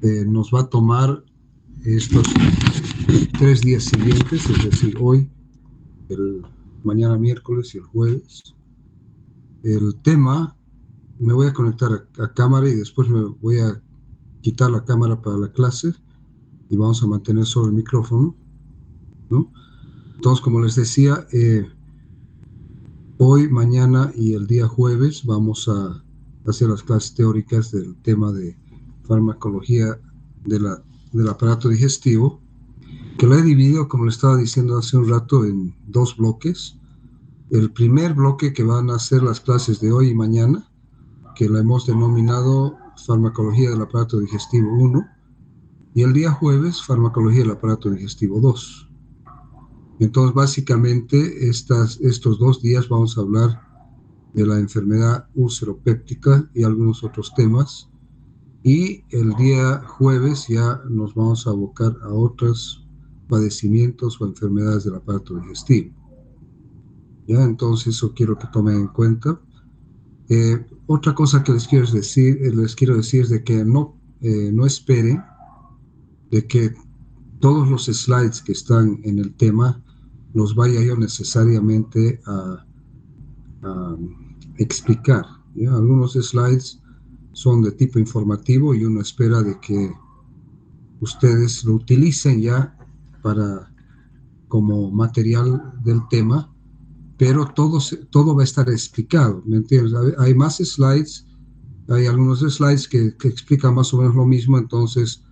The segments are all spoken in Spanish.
nos va a tomar estos 3 días siguientes, es decir, hoy, mañana miércoles y el jueves. El tema, me voy a conectar a cámara y después me voy a quitar la cámara para la clase y vamos a mantener solo el micrófono, ¿no? Entonces, como les decía, hoy, mañana y el día jueves vamos a hacer las clases teóricas del tema de farmacología del aparato digestivo, que lo he dividido, como le estaba diciendo hace un rato, en 2 bloques. El primer bloque, que van a ser las clases de hoy y mañana, que la hemos denominado farmacología del aparato digestivo 1, y el día jueves farmacología del aparato digestivo 2. Entonces, básicamente, estos 2 días vamos a hablar de la enfermedad úlceropéptica y algunos otros temas. Y el día jueves ya nos vamos a abocar a otros padecimientos o enfermedades del aparato digestivo. ¿Ya? Entonces, eso quiero que tomen en cuenta. Otra cosa que les quiero decir es de que no esperen de que todos los slides que están en el tema los vaya yo necesariamente a explicar, ¿ya? Algunos slides son de tipo informativo y uno espera de que ustedes lo utilicen ya como material del tema, pero todo va a estar explicado, ¿me entiendes? Hay más slides, hay algunos slides que explican más o menos lo mismo, entonces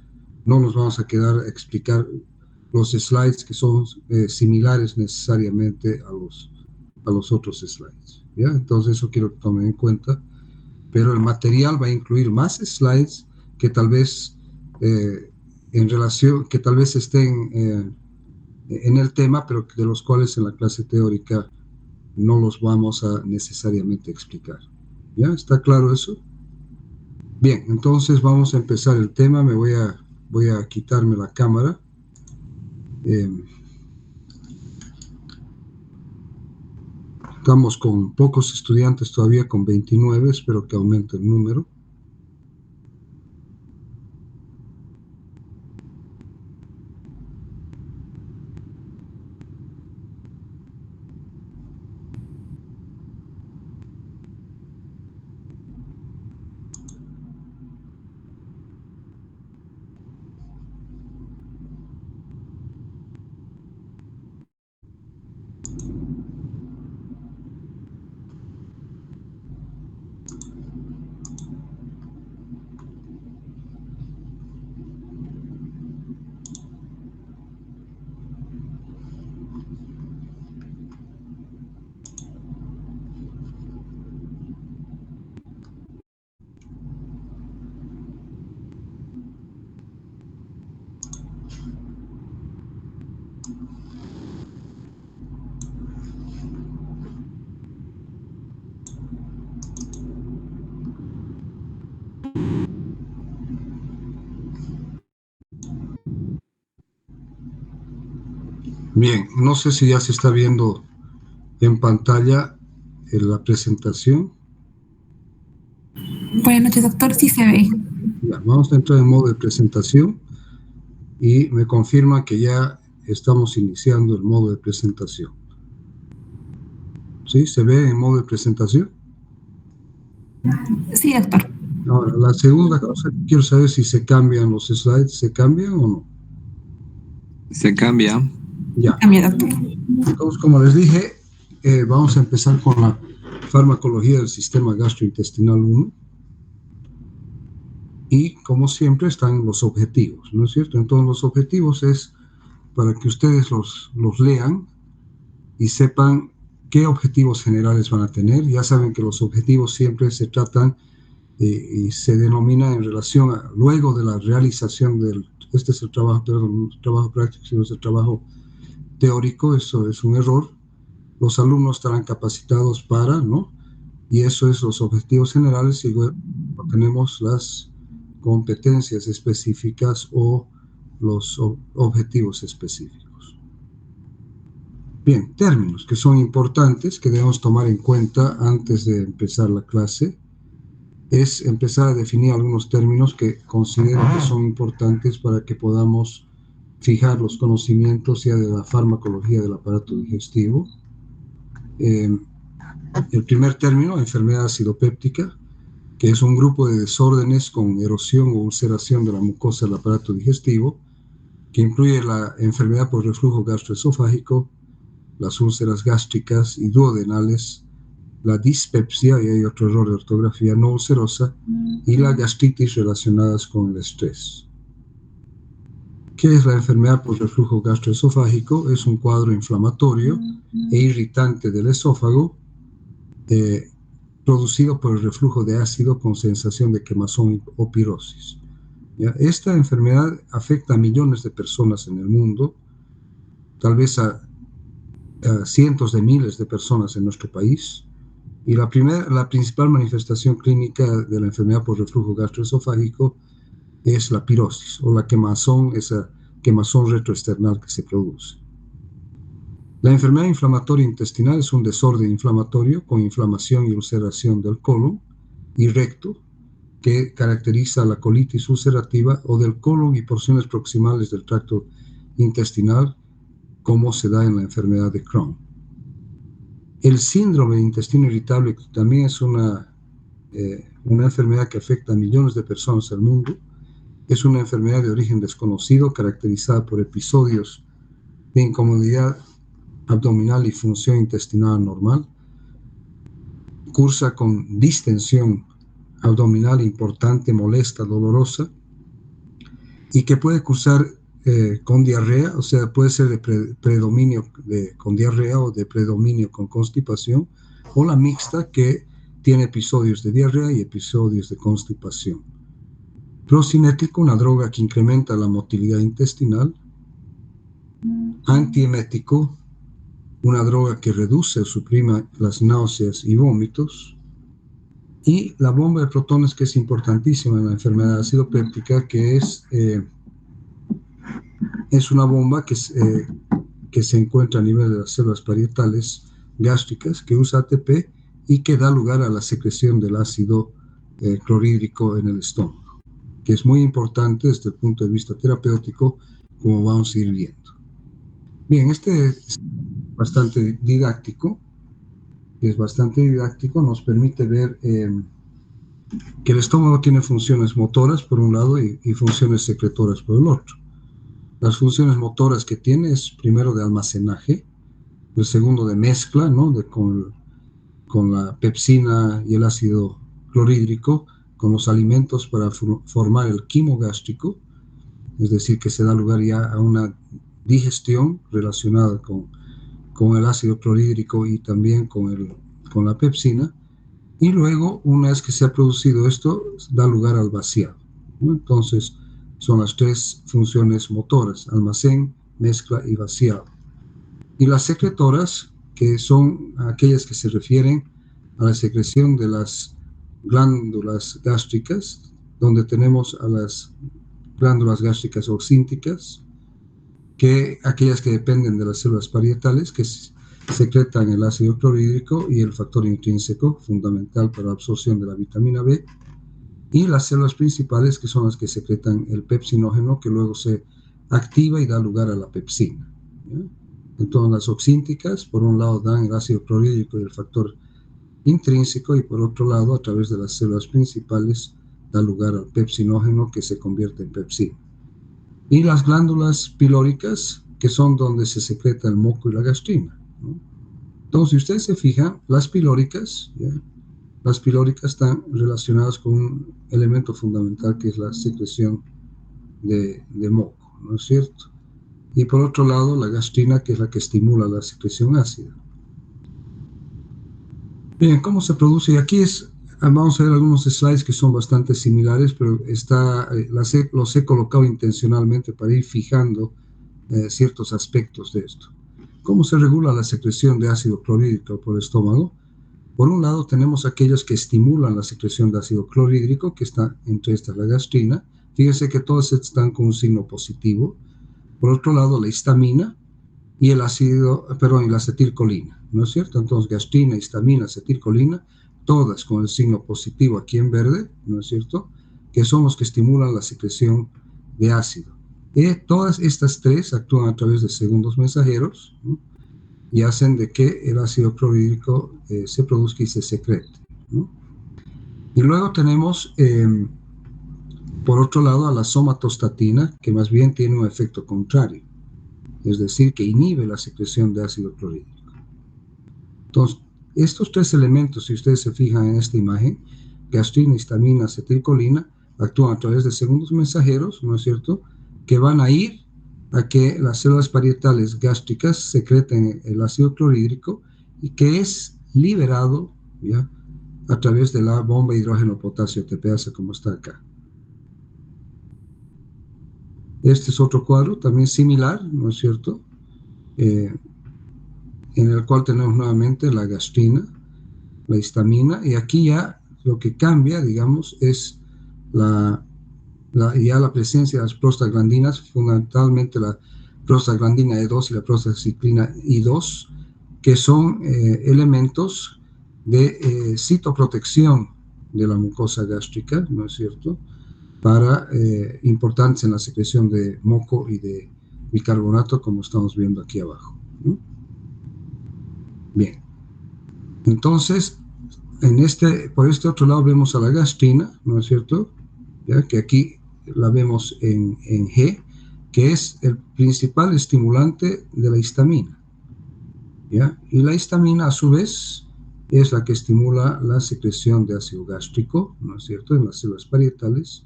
no nos vamos a quedar a explicar los slides que son similares necesariamente a los otros slides, ¿ya? Entonces eso quiero que tomen en cuenta, pero el material va a incluir más slides que tal vez que tal vez estén en el tema, pero de los cuales en la clase teórica no los vamos a necesariamente explicar. ¿Ya? ¿Está claro eso? Bien, entonces vamos a empezar el tema. Voy a quitarme la cámara. Estamos con pocos estudiantes todavía, con 29, espero que aumente el número. Bien, no sé si ya se está viendo en pantalla la presentación. Buenas noches, doctor. Sí se ve. Ya, vamos a entrar en modo de presentación y me confirma que ya estamos iniciando el modo de presentación. ¿Sí? ¿Se ve en modo de presentación? Sí, doctor. Ahora, la segunda cosa, quiero saber si se cambian los slides. ¿Se cambian o no? Se cambia. Ya. Cambia, doctor. Entonces, como les dije, vamos a empezar con la farmacología del sistema gastrointestinal 1. Y, como siempre, están los objetivos, ¿no es cierto? Entonces, los objetivos es para que ustedes los lean y sepan qué objetivos generales van a tener. Ya saben que los objetivos siempre se tratan y se denominan en relación a, luego de la realización este es el trabajo, perdón, el trabajo práctico, sino es el trabajo teórico, eso es un error. Los alumnos estarán capacitados para, ¿no? Y eso es los objetivos generales y luego tenemos las competencias específicas o los objetivos específicos. Bien, términos que son importantes, que debemos tomar en cuenta antes de empezar la clase. es empezar a definir algunos términos que considero que son importantes para que podamos fijar los conocimientos ya de la farmacología del aparato digestivo. El primer término, enfermedad acidopéptica, que es un grupo de desórdenes con erosión o ulceración de la mucosa del aparato digestivo, que incluye la enfermedad por reflujo gastroesofágico, las úlceras gástricas y duodenales, la dispepsia, y hay otro error de ortografía, no ulcerosa, y la gastritis relacionadas con el estrés. ¿Qué es la enfermedad por reflujo gastroesofágico? Es un cuadro inflamatorio e irritante del esófago producido por el reflujo de ácido con sensación de quemazón o pirosis. ¿Ya? Esta enfermedad afecta a millones de personas en el mundo, tal vez a cientos de miles de personas en nuestro país, y la principal manifestación clínica de la enfermedad por reflujo gastroesofágico es la pirosis o la quemazón, esa quemazón retroesternal que se produce. La enfermedad inflamatoria intestinal es un desorden inflamatorio con inflamación y ulceración del colon y recto que caracteriza la colitis ulcerativa o del colon y porciones proximales del tracto intestinal, como se da en la enfermedad de Crohn. El síndrome de intestino irritable también es una enfermedad que afecta a millones de personas en el mundo. Es una enfermedad de origen desconocido caracterizada por episodios de incomodidad abdominal y función intestinal anormal. Cursa con distensión abdominal importante, molesta, dolorosa, y que puede cursar con diarrea, o sea, puede ser de predominio con diarrea o de predominio con constipación, o la mixta, que tiene episodios de diarrea y episodios de constipación. Procinético, una droga que incrementa la motilidad intestinal. Antiemético, una droga que reduce o suprime las náuseas y vómitos. Y la bomba de protones, que es importantísima en la enfermedad acidopéptica, que es una bomba que se encuentra a nivel de las células parietales gástricas, que usa ATP y que da lugar a la secreción del ácido clorhídrico en el estómago, que es muy importante desde el punto de vista terapéutico, como vamos a ir viendo. Bien, este es bastante didáctico, nos permite ver que el estómago tiene funciones motoras por un lado y funciones secretoras por el otro. Las funciones motoras que tiene es primero de almacenaje, el segundo de mezcla, ¿no? con la pepsina y el ácido clorhídrico, con los alimentos para formar el quimo gástrico, es decir, que se da lugar ya a una digestión relacionada con el ácido clorhídrico y también con la pepsina, y luego, una vez que se ha producido esto, da lugar al vaciado, ¿no? Entonces, son las tres funciones motoras: almacén, mezcla y vaciado. Y las secretoras, que son aquellas que se refieren a la secreción de las glándulas gástricas, donde tenemos a las glándulas gástricas oxínticas, que aquellas que dependen de las células parietales, que secretan el ácido clorhídrico y el factor intrínseco, fundamental para la absorción de la vitamina B, y las células principales, que son las que secretan el pepsinógeno, que luego se activa y da lugar a la pepsina, ¿ya? Entonces, las oxínticas, por un lado, dan el ácido clorhídrico y el factor intrínseco, y por otro lado, a través de las células principales, da lugar al pepsinógeno, que se convierte en pepsina. Y las glándulas pilóricas, que son donde se secreta el moco y la gastrina, ¿no? Entonces, si ustedes se fijan, las pilóricas están relacionadas con un elemento fundamental, que es la secreción de moco, ¿no es cierto? Y por otro lado, la gastrina, que es la que estimula la secreción ácida. Bien, ¿cómo se produce? Y aquí vamos a ver algunos slides que son bastante similares, pero los he colocado intencionalmente para ir fijando ciertos aspectos de esto. ¿Cómo se regula la secreción de ácido clorhídrico por el estómago? Por un lado, tenemos aquellos que estimulan la secreción de ácido clorhídrico, que está entre estas la gastrina. Fíjense que todas están con un signo positivo. Por otro lado, la histamina y la acetilcolina, ¿no es cierto? Entonces, gastrina, histamina, acetilcolina, todas con el signo positivo aquí en verde, ¿no es cierto?, que son los que estimulan la secreción de ácido. Todas estas tres actúan a través de segundos mensajeros, ¿no?, y hacen de que el ácido clorhídrico se produzca y se secrete, ¿no? Y luego tenemos, por otro lado, a la somatostatina, que más bien tiene un efecto contrario, es decir, que inhibe la secreción de ácido clorhídrico. Entonces, estos tres elementos, si ustedes se fijan en esta imagen, gastrina, histamina, acetilcolina, actúan a través de segundos mensajeros, ¿no es cierto?, que van a ir a que las células parietales gástricas secreten el ácido clorhídrico y que es liberado, ¿ya?, a través de la bomba hidrógeno-potasio TPasa, como está acá. Este es otro cuadro también similar, ¿no es cierto?, en el cual tenemos nuevamente la gastrina, la histamina, y aquí ya lo que cambia, digamos, es ya la presencia de las prostaglandinas, fundamentalmente la prostaglandina E2 y la prostaciclina I2, que son elementos de citoprotección de la mucosa gástrica, ¿no es cierto?, para importantes en la secreción de moco y de bicarbonato, como estamos viendo aquí abajo, ¿no? Bien, entonces, por este otro lado vemos a la gastrina, ¿no es cierto?, ¿ya?, que aquí la vemos en G, que es el principal estimulante de la histamina, ¿ya? Y la histamina, a su vez, es la que estimula la secreción de ácido gástrico, ¿no es cierto?, en las células parietales,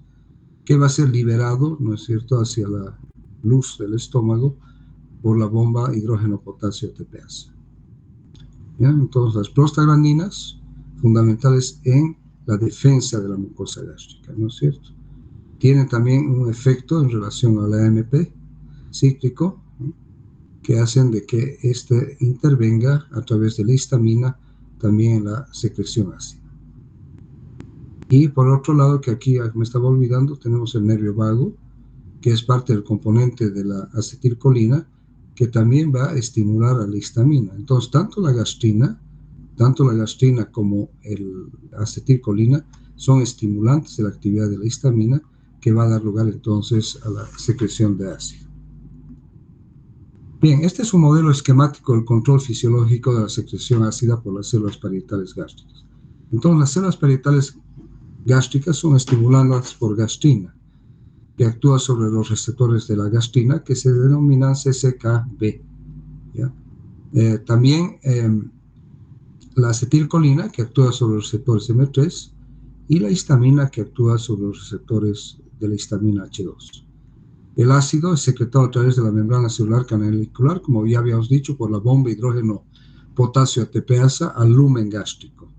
que va a ser liberado, ¿no es cierto?, hacia la luz del estómago por la bomba hidrógeno-potasio TPasa. ¿Ya? Entonces, las prostaglandinas, fundamentales en la defensa de la mucosa gástrica, ¿no es cierto?, tienen también un efecto en relación al AMP cíclico, ¿no?, que hacen de que este intervenga a través de la histamina también en la secreción ácida. Y por otro lado, que aquí me estaba olvidando, tenemos el nervio vago, que es parte del componente de la acetilcolina, que también va a estimular a la histamina. Entonces, tanto la gastrina como la acetilcolina son estimulantes de la actividad de la histamina, que va a dar lugar entonces a la secreción de ácido. Bien, este es un modelo esquemático del control fisiológico de la secreción ácida por las células parietales gástricas. Entonces, las células parietales gástricas son estimuladas por gastrina, que actúa sobre los receptores de la gastrina, que se denominan CCKB, ¿ya? También la acetilcolina, que actúa sobre los receptores M3, y la histamina, que actúa sobre los receptores de la histamina H2. El ácido es secretado a través de la membrana celular canalicular, como ya habíamos dicho, por la bomba hidrógeno-potasio ATPasa al lumen gástrico.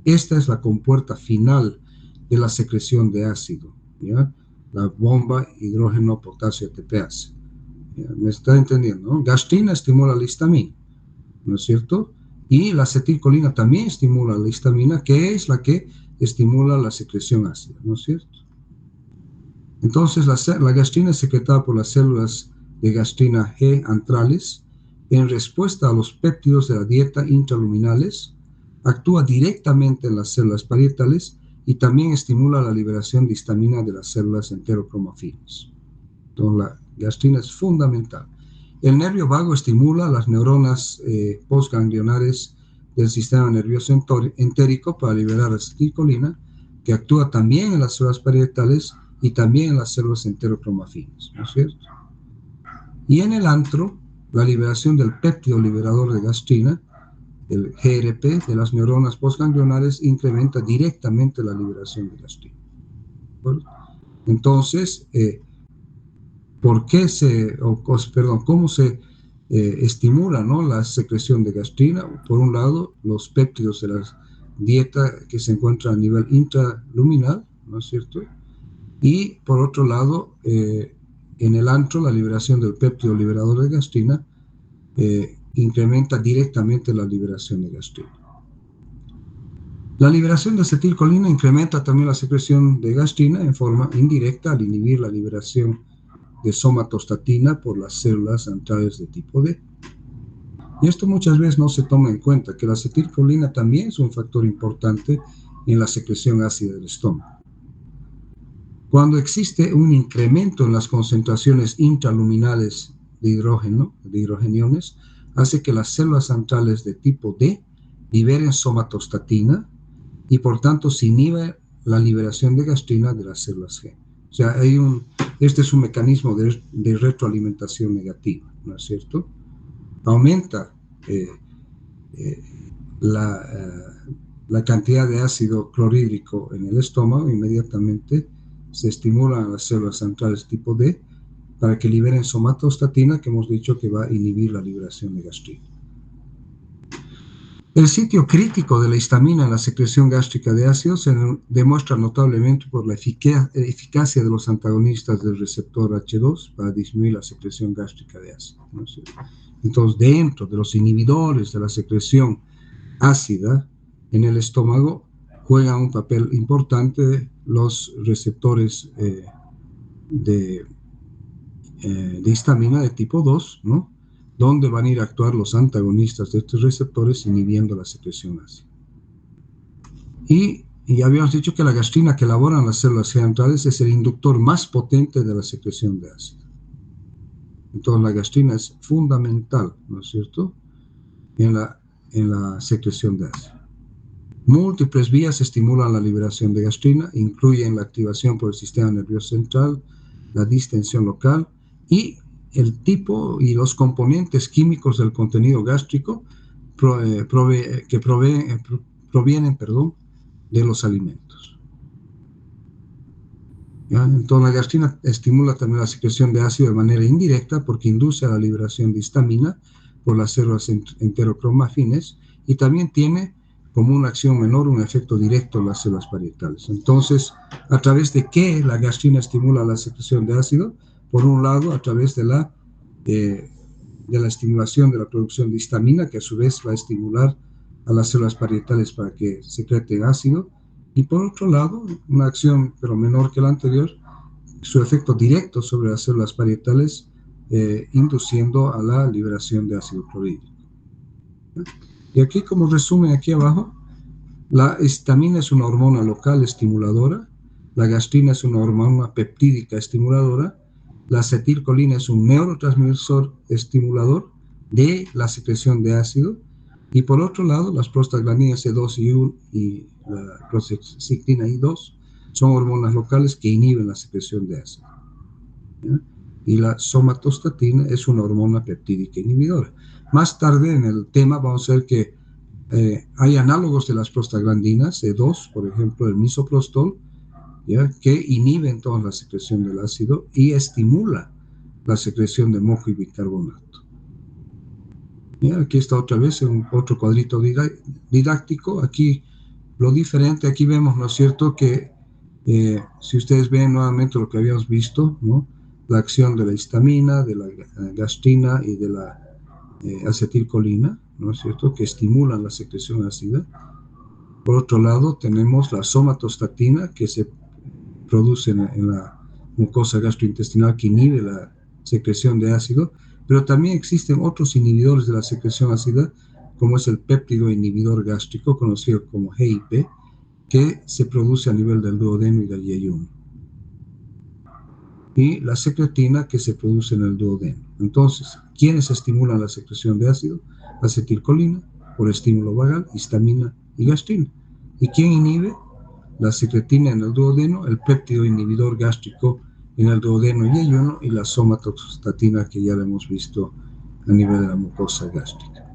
Esta es la compuerta final de la secreción de ácido, ¿ya?, la bomba hidrógeno-potasio ATPasa. ¿Me está entendiendo, no? Gastrina estimula la histamina, ¿no es cierto?, y la acetilcolina también estimula la histamina, que es la que estimula la secreción ácida, ¿no es cierto? Entonces, la gastrina es secretada por las células de gastrina G antrales en respuesta a los péptidos de la dieta intraluminales, actúa directamente en las células parietales y también estimula la liberación de histamina de las células enterocromofilas. Entonces, la gastrina es fundamental. El nervio vago estimula las neuronas postganglionares del sistema nervioso entérico para liberar acetilcolina, que actúa también en las células parietales y también en las células enterocromofilas, ¿no es cierto? Y en el antro, la liberación del péptido liberador de gastrina, el GRP, de las neuronas postganglionares, incrementa directamente la liberación de gastrina. Entonces, ¿cómo se estimula, ¿no?, la secreción de gastrina? Por un lado, los péptidos de la dieta que se encuentran a nivel intraluminal, ¿no es cierto? Y por otro lado, en el antro, la liberación del péptido liberador de gastrina incrementa directamente la liberación de gastrina. La liberación de acetilcolina incrementa también la secreción de gastrina en forma indirecta al inhibir la liberación de somatostatina por las células antrales de tipo D. Y esto muchas veces no se toma en cuenta, que la acetilcolina también es un factor importante en la secreción ácida del estómago. Cuando existe un incremento en las concentraciones intraluminales de hidrógeno, de hidrogeniones, hace que las células centrales de tipo D liberen somatostatina y por tanto se inhibe la liberación de gastrina de las células G. O sea, este es un mecanismo de retroalimentación negativa, ¿no es cierto? Aumenta la cantidad de ácido clorhídrico en el estómago, inmediatamente se estimulan las células centrales tipo D para que liberen somatostatina, que hemos dicho que va a inhibir la liberación de gastrina. El sitio crítico de la histamina en la secreción gástrica de ácido se demuestra notablemente por la eficacia de los antagonistas del receptor H2 para disminuir la secreción gástrica de ácido, ¿no? Entonces, dentro de los inhibidores de la secreción ácida en el estómago, juegan un papel importante los receptores de histamina de tipo 2, ¿no? Donde van a ir a actuar los antagonistas de estos receptores inhibiendo la secreción ácida. Y ya habíamos dicho que la gastrina que elaboran las células centrales es el inductor más potente de la secreción de ácido. Entonces la gastrina es fundamental, ¿no es cierto?, en la secreción de ácido. Múltiples vías estimulan la liberación de gastrina, incluyen la activación por el sistema nervioso central, la distensión local y el tipo y los componentes químicos del contenido gástrico que provienen de los alimentos. ¿Ya? Entonces la gastrina estimula también la secreción de ácido de manera indirecta porque induce a la liberación de histamina por las células enterocromafines y también tiene como una acción menor un efecto directo en las células parietales. Entonces, ¿a través de qué la gastrina estimula la secreción de ácido? Por un lado, a través de la estimulación de la producción de histamina, que a su vez va a estimular a las células parietales para que secreten ácido, y por otro lado, una acción pero menor que la anterior, su efecto directo sobre las células parietales, induciendo a la liberación de ácido clorhídrico. Y aquí, como resumen aquí abajo, la histamina es una hormona local estimuladora, la gastrina es una hormona peptídica estimuladora, la acetilcolina es un neurotransmisor estimulador de la secreción de ácido, y por otro lado, las prostaglandinas C2 y la prostaciclina I2 son hormonas locales que inhiben la secreción de ácido, ¿ya? Y la somatostatina es una hormona peptídica inhibidora. Más tarde en el tema vamos a ver que hay análogos de las prostaglandinas C2, por ejemplo el misoprostol, ¿ya?, que inhiben toda la secreción del ácido y estimula la secreción de mojo y bicarbonato. ¿Ya? Aquí está otra vez otro cuadrito didáctico. Aquí lo diferente, aquí vemos, ¿no es cierto?, que si ustedes ven nuevamente lo que habíamos visto, ¿no?, la acción de la histamina, de la gastrina y de la acetilcolina, ¿no es cierto?, que estimulan la secreción ácida. Por otro lado, tenemos la somatostatina, que se produce en la mucosa gastrointestinal, que inhibe la secreción de ácido, pero también existen otros inhibidores de la secreción ácida, como es el péptido inhibidor gástrico, conocido como GIP, que se produce a nivel del duodeno y del yeyuno. Y la secretina, que se produce en el duodeno. Entonces, ¿quiénes estimulan la secreción de ácido? Acetilcolina, por estímulo vagal, histamina y gastrina. ¿Y quién inhibe? La secretina en el duodeno, el péptido inhibidor gástrico en el duodeno y yeyuno, y la somatostatina, que ya la hemos visto a nivel de la mucosa gástrica.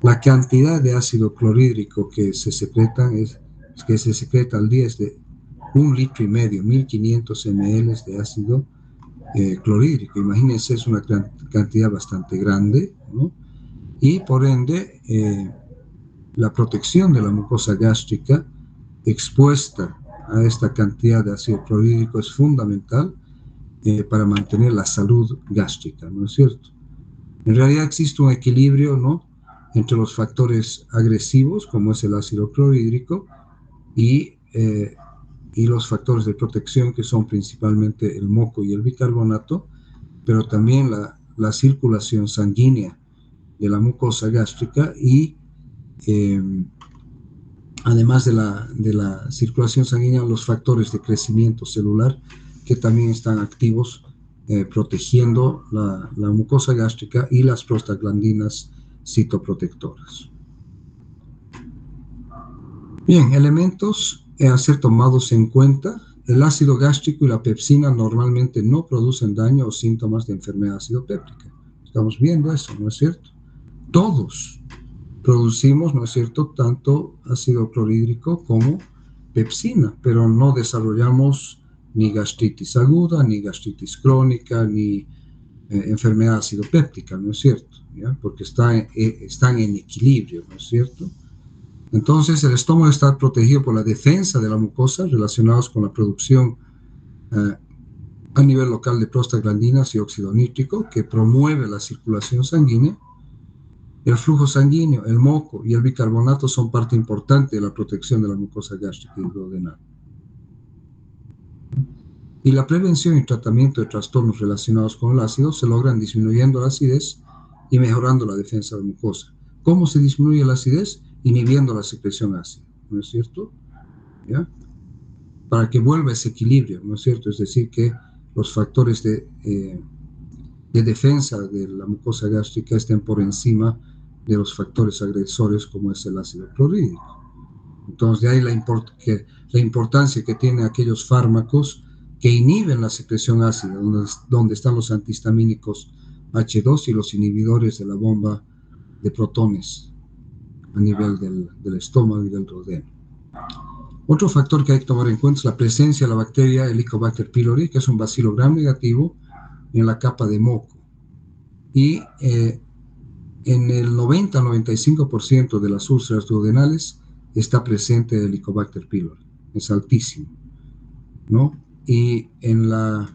La cantidad de ácido clorhídrico que se secreta al día es de 1,5 litros, 1500 ml de ácido clorhídrico. Imagínense, es una cantidad bastante grande, ¿no? Y por ende, la protección de la mucosa gástrica expuesta a esta cantidad de ácido clorhídrico es fundamental para mantener la salud gástrica, ¿no es cierto? En realidad existe un equilibrio, ¿no?, entre los factores agresivos, como es el ácido clorhídrico, y los factores de protección, que son principalmente el moco y el bicarbonato, pero también la circulación sanguínea de la mucosa gástrica y además de la circulación sanguínea, los factores de crecimiento celular que también están activos protegiendo la mucosa gástrica y las prostaglandinas citoprotectoras. Bien, elementos a ser tomados en cuenta. El ácido gástrico y la pepsina normalmente no producen daño o síntomas de enfermedad acidopéptica. Estamos viendo eso, ¿no es cierto? Todos producimos, ¿no es cierto?, tanto ácido clorhídrico como pepsina, pero no desarrollamos ni gastritis aguda, ni gastritis crónica, ni enfermedad acidopéptica, ¿no es cierto? ¿Ya? Porque están en equilibrio, ¿no es cierto? Entonces, el estómago está protegido por la defensa de la mucosa relacionados con la producción a nivel local de prostaglandinas y óxido nítrico, que promueve la circulación sanguínea. El flujo sanguíneo, el moco y el bicarbonato son parte importante de la protección de la mucosa gástrica y duodenal. Y la prevención y tratamiento de trastornos relacionados con el ácido se logran disminuyendo la acidez y mejorando la defensa de la mucosa. ¿Cómo se disminuye la acidez? Inhibiendo la secreción ácida, ¿no es cierto? ¿Ya? Para que vuelva ese equilibrio, ¿no es cierto? Es decir, que los factores de defensa de la mucosa gástrica estén por encima de los factores agresores como es el ácido clorhídrico. Entonces, de ahí la importancia que tienen aquellos fármacos que inhiben la secreción ácida, donde están los antihistamínicos H2 y los inhibidores de la bomba de protones a nivel del estómago y del duodeno. Otro factor que hay que tomar en cuenta es la presencia de la bacteria Helicobacter pylori, que es un bacilo gram negativo en la capa de moco. Y en el 90-95% de las úlceras duodenales está presente el Helicobacter pylori. Es altísimo, ¿no? Y en las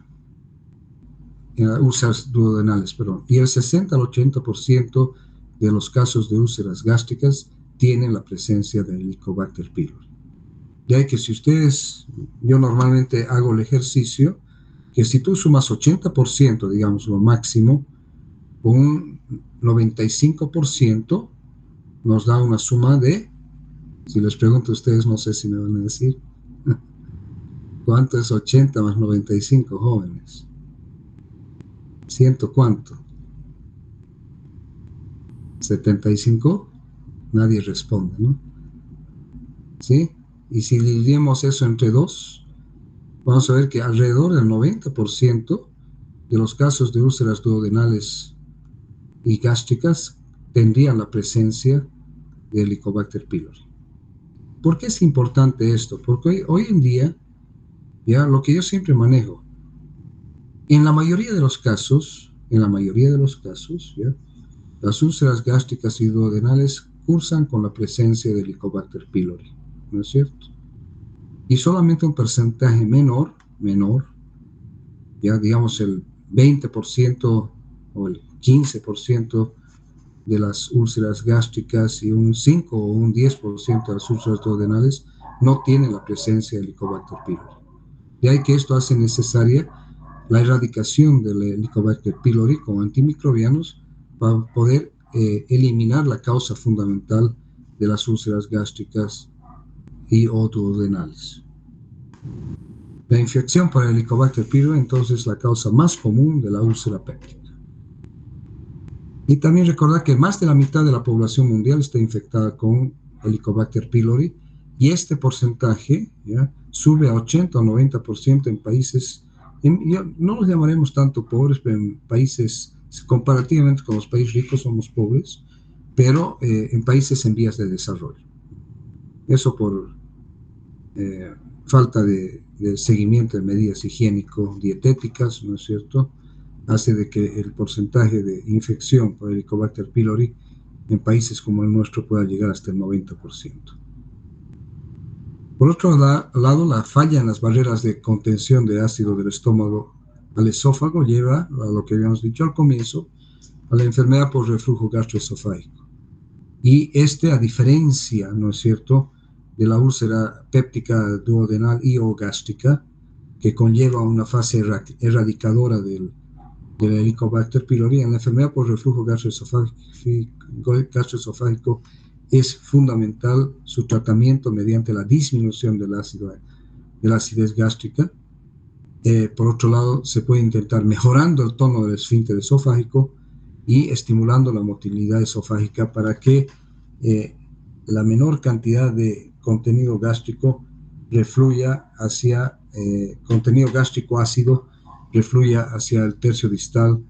úlceras duodenales, perdón. Y el 60 al 80% de los casos de úlceras gástricas tienen la presencia del Helicobacter pylori. De ahí que si ustedes, yo normalmente hago el ejercicio, que si tú sumas 80%, digamos lo máximo, un 95% nos da una suma de, si les pregunto a ustedes, no sé si me van a decir, ¿cuánto es 80 más 95, jóvenes? ¿Ciento cuánto? ¿75? Nadie responde, ¿no? ¿Sí? Y si dividimos eso entre 2, vamos a ver que alrededor del 90% de los casos de úlceras duodenales y gástricas tendrían la presencia de Helicobacter pylori. ¿Por qué es importante esto? Porque hoy en día, ya lo que yo siempre manejo, en la mayoría de los casos, ¿ya?, las úlceras gástricas y duodenales cursan con la presencia de Helicobacter pylori, ¿no es cierto? Y solamente un porcentaje menor, ya digamos el 20% o el 15% de las úlceras gástricas y un 5 o un 10% de las úlceras duodenales no tienen la presencia de Helicobacter pylori. De ahí que esto hace necesaria la erradicación del Helicobacter pylori con antimicrobianos para poder eliminar la causa fundamental de las úlceras gástricas y o duodenales. La infección por el Helicobacter pylori entonces es la causa más común de la úlcera péptica. Y también recordar que más de la mitad de la población mundial está infectada con Helicobacter pylori y este porcentaje, ¿ya?, sube a 80 o 90% en países, no los llamaremos tanto pobres, pero en países, comparativamente con los países ricos somos pobres, pero en países en vías de desarrollo. Eso por falta de seguimiento de medidas higiénico-dietéticas, ¿no es cierto?, hace de que el porcentaje de infección por Helicobacter pylori en países como el nuestro pueda llegar hasta el 90%. Por otro lado, la falla en las barreras de contención de ácido del estómago al esófago lleva a lo que habíamos dicho al comienzo, a la enfermedad por reflujo gastroesofágico. Y a diferencia, ¿no es cierto?, de la úlcera péptica duodenal y o gástrica, que conlleva una fase erradicadora del del Helicobacter pylori en la enfermedad por reflujo gastroesofágico es fundamental su tratamiento mediante la disminución del ácido, de la acidez gástrica. Por otro lado, se puede intentar mejorando el tono del esfínter esofágico y estimulando la motilidad esofágica para que la menor cantidad de contenido gástrico refluya hacia, contenido gástrico ácido refluya hacia el tercio distal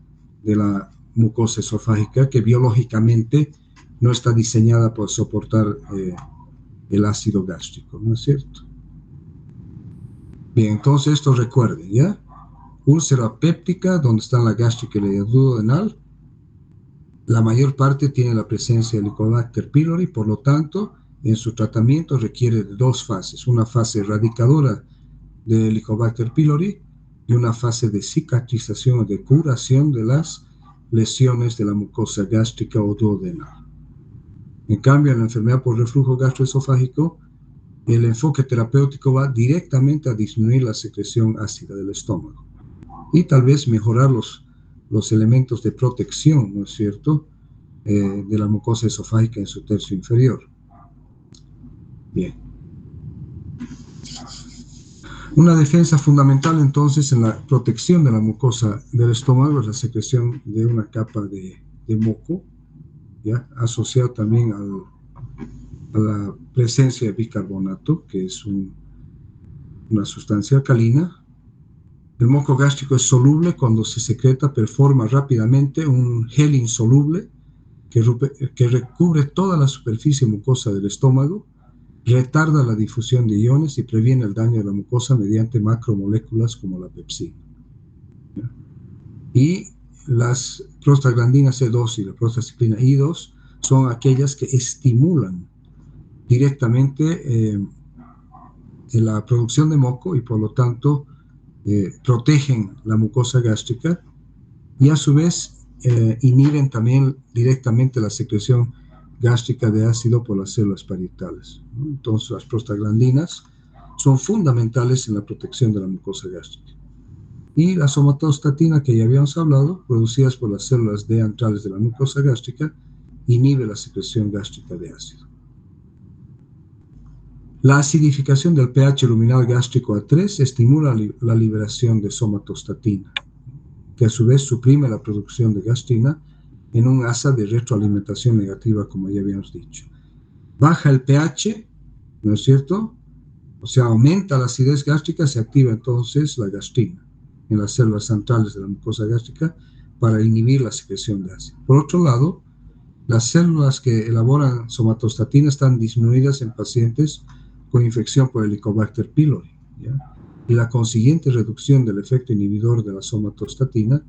de la mucosa esofágica, que biológicamente no está diseñada para soportar el ácido gástrico, ¿no es cierto? Bien, entonces esto recuerden, ¿ya? Úlcera péptica, donde está la gástrica y el duodenal, la mayor parte tiene la presencia de Helicobacter pylori, por lo tanto, en su tratamiento requiere de dos fases, una fase erradicadora de Helicobacter pylori y una fase de cicatrización o de curación de las lesiones de la mucosa gástrica o duodenal. En cambio, en la enfermedad por reflujo gastroesofágico, el enfoque terapéutico va directamente a disminuir la secreción ácida del estómago y tal vez mejorar los elementos de protección, ¿no es cierto?, de la mucosa esofágica en su tercio inferior. Bien. Una defensa fundamental entonces en la protección de la mucosa del estómago es la secreción de una capa de moco, ¿ya?, asociado también a la presencia de bicarbonato, que es una sustancia alcalina. El moco gástrico es soluble cuando se secreta, performa rápidamente un gel insoluble que recubre toda la superficie mucosa del estómago, retarda la difusión de iones y previene el daño de la mucosa mediante macromoléculas como la pepsina. ¿Ya? Y las prostaglandinas E2 y la prostaciclina I2 son aquellas que estimulan directamente la producción de moco y por lo tanto protegen la mucosa gástrica y a su vez inhiben también directamente la secreción gástrica de ácido por las células parietales, ¿no? Entonces las prostaglandinas son fundamentales en la protección de la mucosa gástrica. Y la somatostatina, que ya habíamos hablado, producidas por las células D antrales de la mucosa gástrica, inhibe la secreción gástrica de ácido. La acidificación del pH luminal gástrico a 3 estimula la liberación de somatostatina, que a su vez suprime la producción de gastrina en un asa de retroalimentación negativa, como ya habíamos dicho. Baja el pH, ¿no es cierto? O sea, aumenta la acidez gástrica, se activa entonces la gastrina en las células centrales de la mucosa gástrica para inhibir la secreción de ácido. Por otro lado, las células que elaboran somatostatina están disminuidas en pacientes con infección por Helicobacter pylori, ¿ya? Y la consiguiente reducción del efecto inhibidor de la somatostatina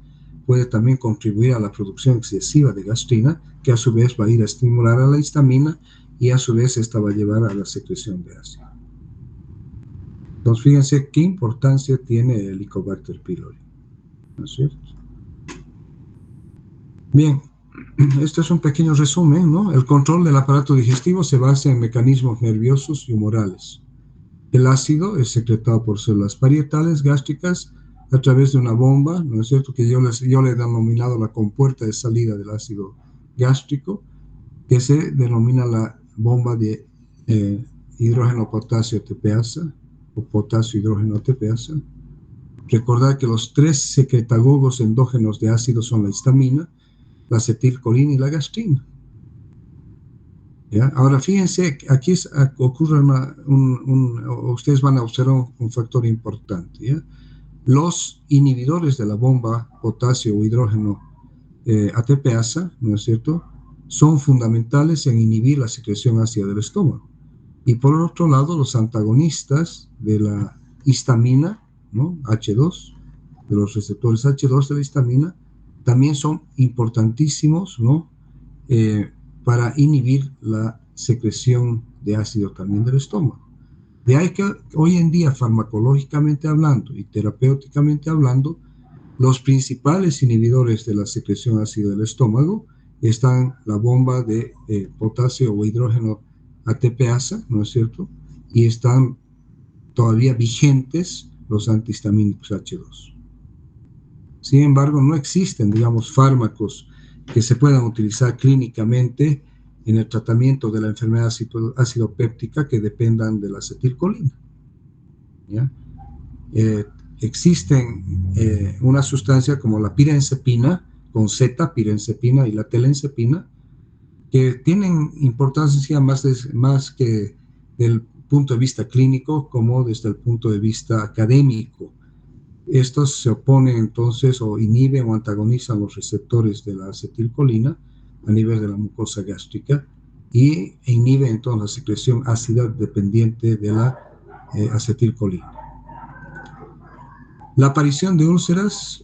puede también contribuir a la producción excesiva de gastrina, que a su vez va a ir a estimular a la histamina y a su vez esta va a llevar a la secreción de ácido. Entonces, fíjense qué importancia tiene el Helicobacter pylori, ¿no es cierto? Bien, este es un pequeño resumen, ¿no? El control del aparato digestivo se basa en mecanismos nerviosos y humorales. El ácido es secretado por células parietales gástricas a través de una bomba, ¿no es cierto?, que yo le he denominado la compuerta de salida del ácido gástrico, que se denomina la bomba de hidrógeno-potasio ATPasa o potasio-hidrógeno ATPasa. Recordad que los tres secretagogos endógenos de ácido son la histamina, la acetilcolina y la gastrina. ¿Ya? Ahora fíjense, aquí ocurre ustedes van a observar un factor importante, ¿ya? Los inhibidores de la bomba potasio o hidrógeno ATPasa, ¿no es cierto?, son fundamentales en inhibir la secreción ácida del estómago. Y por otro lado, los antagonistas de la histamina, ¿no?, H2, de los receptores H2 de la histamina, también son importantísimos, ¿no?, para inhibir la secreción de ácido también del estómago. De ahí que hoy en día, farmacológicamente hablando y terapéuticamente hablando, los principales inhibidores de la secreción ácida del estómago están la bomba de potasio o hidrógeno ATPasa, ¿no es cierto?, y están todavía vigentes los antihistamínicos H2. Sin embargo, no existen, digamos, fármacos que se puedan utilizar clínicamente en el tratamiento de la enfermedad acidopéptica que dependan de la acetilcolina, ¿ya? Existen una sustancia como la pirenzepina, con Z, pirenzepina, y la telenzepina, que tienen importancia más que del punto de vista clínico como desde el punto de vista académico. Estos se oponen entonces o inhiben o antagonizan los receptores de la acetilcolina a nivel de la mucosa gástrica y inhiben entonces la secreción ácida dependiente de la acetilcolina. La aparición de úlceras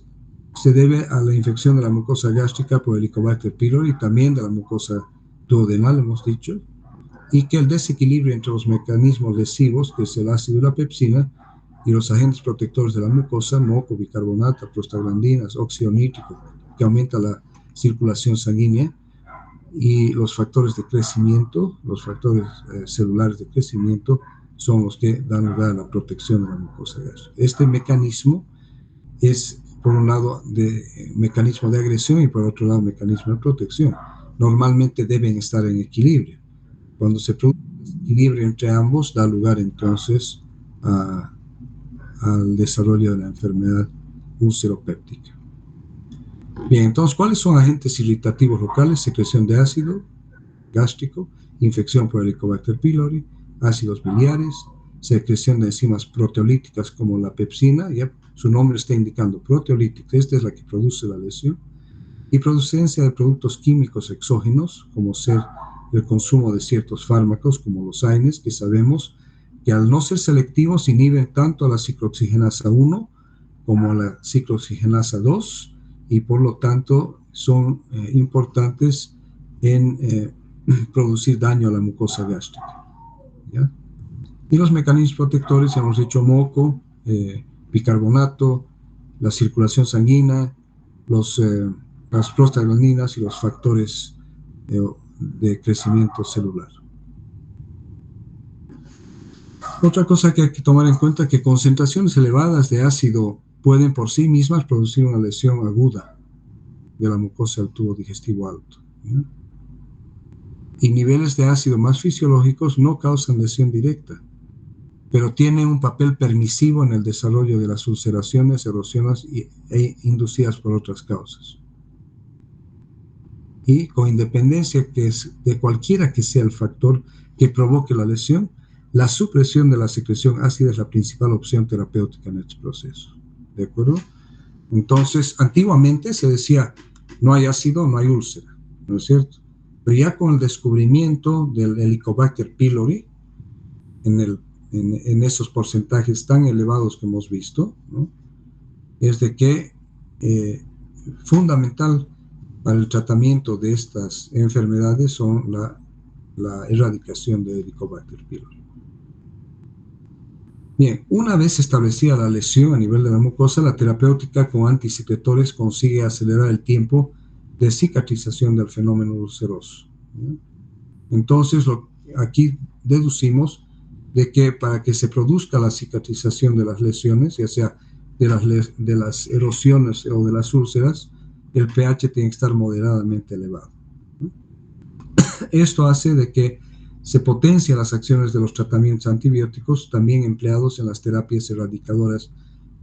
se debe a la infección de la mucosa gástrica por Helicobacter pylori y también de la mucosa duodenal, hemos dicho, y que el desequilibrio entre los mecanismos lesivos, que es el ácido y la pepsina, y los agentes protectores de la mucosa, moco, bicarbonato, prostaglandinas, óxido nítrico, que aumenta la circulación sanguínea, y los factores de crecimiento, los factores celulares de crecimiento, son los que dan lugar a la protección de la mucosa gástrica. Este mecanismo es, por un lado, mecanismo de agresión y por otro lado, mecanismo de protección. Normalmente deben estar en equilibrio. Cuando se produce equilibrio entre ambos, da lugar entonces al desarrollo de la enfermedad ulceropéptica. Bien, entonces, ¿cuáles son agentes irritativos locales? Secreción de ácido gástrico, infección por Helicobacter pylori, ácidos biliares, secreción de enzimas proteolíticas como la pepsina, ya su nombre está indicando proteolítica, esta es la que produce la lesión, y producencia de productos químicos exógenos, como ser el consumo de ciertos fármacos como los AINES, que sabemos que al no ser selectivos inhiben tanto a la ciclooxigenasa 1 como a la ciclooxigenasa 2 y por lo tanto son importantes en producir daño a la mucosa gástrica, ¿ya? Y los mecanismos protectores, ya hemos dicho, moco, bicarbonato, la circulación sanguínea, las prostaglandinas y los factores de crecimiento celular. Otra cosa que hay que tomar en cuenta es que concentraciones elevadas de ácido pueden por sí mismas producir una lesión aguda de la mucosa del tubo digestivo alto, ¿ya? Y niveles de ácido más fisiológicos no causan lesión directa, pero tienen un papel permisivo en el desarrollo de las ulceraciones, erosiones inducidas por otras causas. Y con independencia de cualquiera que sea el factor que provoque la lesión, la supresión de la secreción ácida es la principal opción terapéutica en este proceso. ¿De acuerdo? Entonces, antiguamente se decía, no hay ácido, no hay úlcera, ¿no es cierto? Pero ya con el descubrimiento del Helicobacter pylori, en esos porcentajes tan elevados que hemos visto, ¿no? Es de que fundamental para el tratamiento de estas enfermedades son la erradicación de Helicobacter pylori. Bien, una vez establecida la lesión a nivel de la mucosa, la terapéutica con antisecretores consigue acelerar el tiempo de cicatrización del fenómeno ulceroso, ¿sí? Entonces, aquí deducimos de que para que se produzca la cicatrización de las lesiones, ya sea de las erosiones o de las úlceras, el pH tiene que estar moderadamente elevado, ¿sí? Esto hace de que se potencian las acciones de los tratamientos antibióticos también empleados en las terapias erradicadoras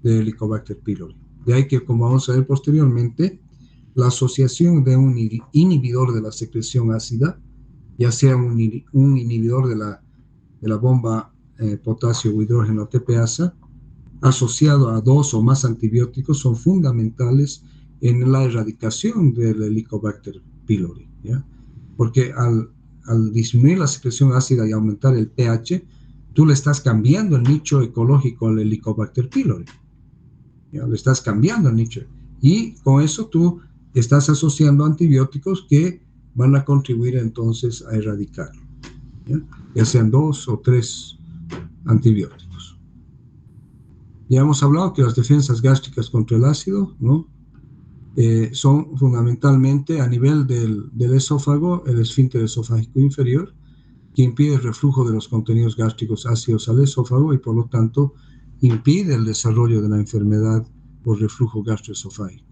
de Helicobacter pylori. De ahí que, como vamos a ver posteriormente, la asociación de un inhibidor de la secreción ácida, ya sea un inhibidor de la bomba potasio o hidrógeno TPasa, asociado a 2 o más antibióticos, son fundamentales en la erradicación del Helicobacter pylori, ¿ya? Porque al disminuir la secreción ácida y aumentar el pH, tú le estás cambiando el nicho ecológico al Helicobacter pylori, ¿ya? Le estás cambiando el nicho. Y con eso tú estás asociando antibióticos que van a contribuir entonces a erradicarlo, ya sean 2 o 3 antibióticos. Ya hemos hablado que las defensas gástricas contra el ácido, ¿no? Son fundamentalmente a nivel del esófago, el esfínter esofágico inferior, que impide el reflujo de los contenidos gástricos ácidos al esófago y por lo tanto impide el desarrollo de la enfermedad por reflujo gastroesofágico.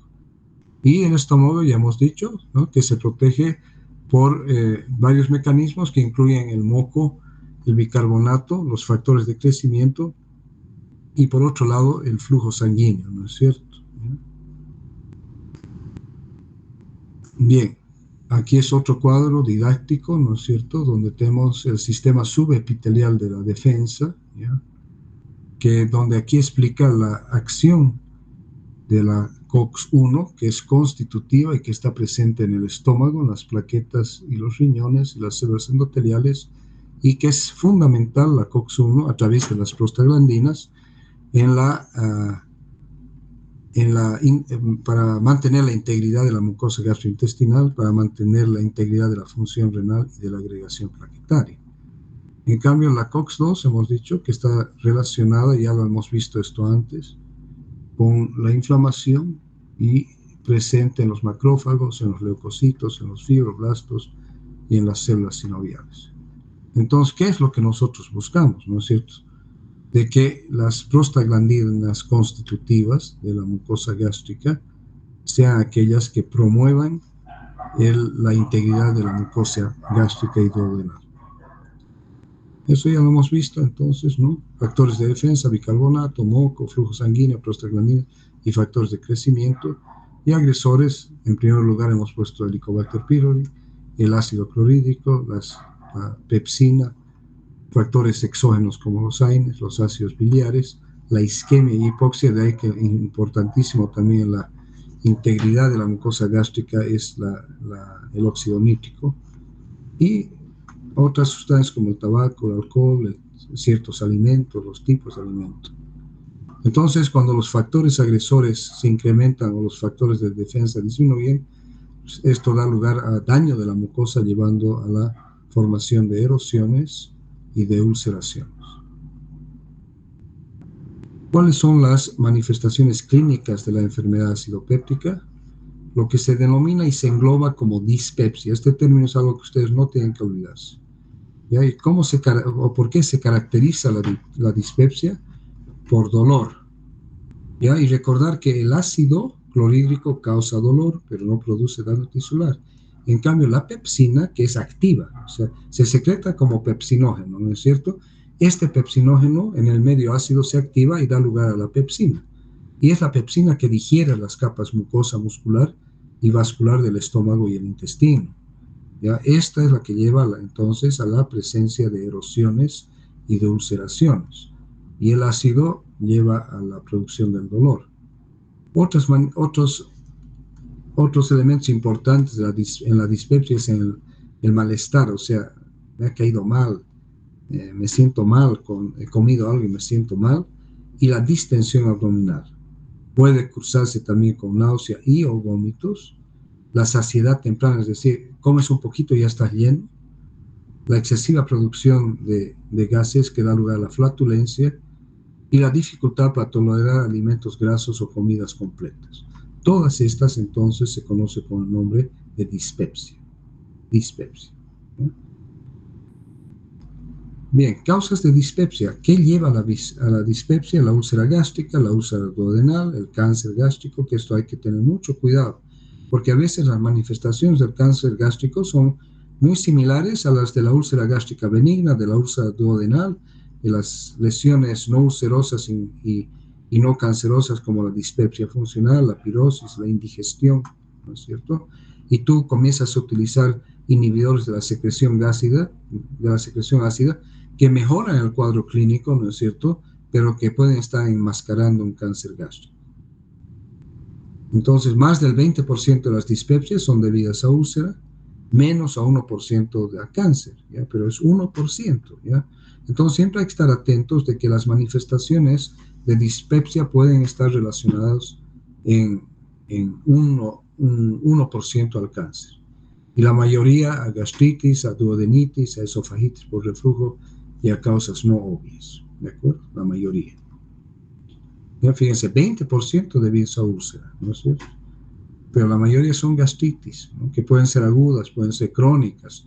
Y el estómago, ya hemos dicho, ¿no?, que se protege por varios mecanismos que incluyen el moco, el bicarbonato, los factores de crecimiento y por otro lado el flujo sanguíneo, ¿no es cierto? Bien, aquí es otro cuadro didáctico, ¿no es cierto?, donde tenemos el sistema subepitelial de la defensa, ¿ya?, donde aquí explica la acción de la COX-1, que es constitutiva y que está presente en el estómago, en las plaquetas y los riñones y las células endoteliales, y que es fundamental la COX-1 a través de las prostaglandinas para mantener la integridad de la mucosa gastrointestinal, para mantener la integridad de la función renal y de la agregación plaquetaria. En cambio, la COX-2 hemos dicho que está relacionada, ya lo hemos visto esto antes, con la inflamación y presente en los macrófagos, en los leucocitos, en los fibroblastos y en las células sinoviales. Entonces, ¿qué es lo que nosotros buscamos? ¿No es cierto? De que las prostaglandinas constitutivas de la mucosa gástrica sean aquellas que promuevan la integridad de la mucosa gástrica y duodenal. Eso ya lo hemos visto entonces, ¿no? Factores de defensa, bicarbonato, moco, flujo sanguíneo, prostaglandina y factores de crecimiento. Y agresores, en primer lugar hemos puesto el Helicobacter pylori, el ácido clorhídrico, la pepsina, factores exógenos como los AINES, los ácidos biliares, la isquemia y hipoxia, de ahí que importantísimo también la integridad de la mucosa gástrica es el óxido nítrico, y otras sustancias como el tabaco, el alcohol, ciertos alimentos, los tipos de alimentos. Entonces, cuando los factores agresores se incrementan o los factores de defensa disminuyen, esto da lugar a daño de la mucosa, llevando a la formación de erosiones y de ulceraciones. ¿Cuáles son las manifestaciones clínicas de la enfermedad acidopéptica? Lo que se denomina y se engloba como dispepsia. Este término es algo que ustedes no tienen que olvidarse. ¿Ya? ¿Y por qué se caracteriza la dispepsia? Por dolor. ¿Ya? Y recordar que el ácido clorhídrico causa dolor, pero no produce daño tisular. En cambio, la pepsina, que es activa, o sea, se secreta como pepsinógeno, ¿no es cierto? Este pepsinógeno en el medio ácido se activa y da lugar a la pepsina. Y es la pepsina que digiere las capas mucosa, muscular y vascular del estómago y el intestino. ¿Ya? Esta es la que lleva entonces a la presencia de erosiones y de ulceraciones. Y el ácido lleva a la producción del dolor. Otros elementos importantes en la dispepsia es el malestar, o sea, me ha caído mal, me siento mal, he comido algo y me siento mal, y la distensión abdominal. Puede cruzarse también con náusea y o vómitos, la saciedad temprana, es decir, comes un poquito y ya estás lleno, la excesiva producción de gases que da lugar a la flatulencia y la dificultad para tolerar alimentos grasos o comidas completas. Todas estas entonces se conocen con el nombre de dispepsia. ¿No? Bien, causas de dispepsia. ¿Qué lleva a la dispepsia? La úlcera gástrica, la úlcera duodenal, el cáncer gástrico, que esto hay que tener mucho cuidado, porque a veces las manifestaciones del cáncer gástrico son muy similares a las de la úlcera gástrica benigna, de la úlcera duodenal, de las lesiones no ulcerosas y no cancerosas como la dispepsia funcional, la pirosis, la indigestión, ¿no es cierto? Y tú comienzas a utilizar inhibidores de la secreción ácida, que mejoran el cuadro clínico, ¿no es cierto?, pero que pueden estar enmascarando un cáncer gástrico. Entonces, más del 20% de las dispepsias son debidas a úlcera, menos a 1% de cáncer, ¿ya? Pero es 1%, ¿ya? Entonces, siempre hay que estar atentos de que las manifestaciones de dispepsia pueden estar relacionadas en 1% al cáncer. Y la mayoría a gastritis, a duodenitis, a esofagitis por reflujo y a causas no obvias, ¿de acuerdo? La mayoría. Ya fíjense, 20% debido a úlcera, ¿no es cierto? Pero la mayoría son gastritis, ¿no?, que pueden ser agudas, pueden ser crónicas,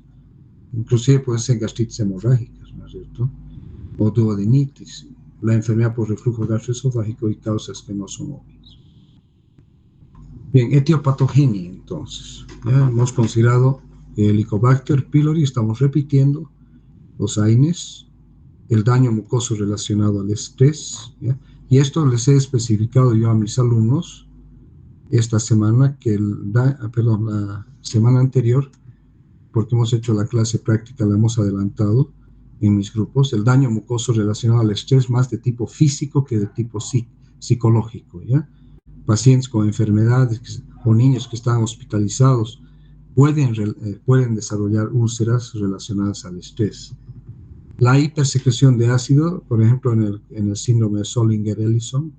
inclusive pueden ser gastritis hemorrágicas, ¿no es cierto? O duodenitis, la enfermedad por reflujo gastroesofágico y causas que no son obvias. Bien, etiopatogenia, entonces. ¿Ya? Hemos considerado el Helicobacter pylori, estamos repitiendo los AINES, el daño mucoso relacionado al estrés, ¿ya? Y esto les he especificado yo a mis alumnos esta semana, la semana anterior, porque hemos hecho la clase práctica, la hemos adelantado en mis grupos, el daño mucoso relacionado al estrés más de tipo físico que de tipo psicológico, ¿ya? Pacientes con enfermedades o niños que están hospitalizados pueden desarrollar úlceras relacionadas al estrés. La hipersecreción de ácido, por ejemplo, en el síndrome de Zollinger-Ellison,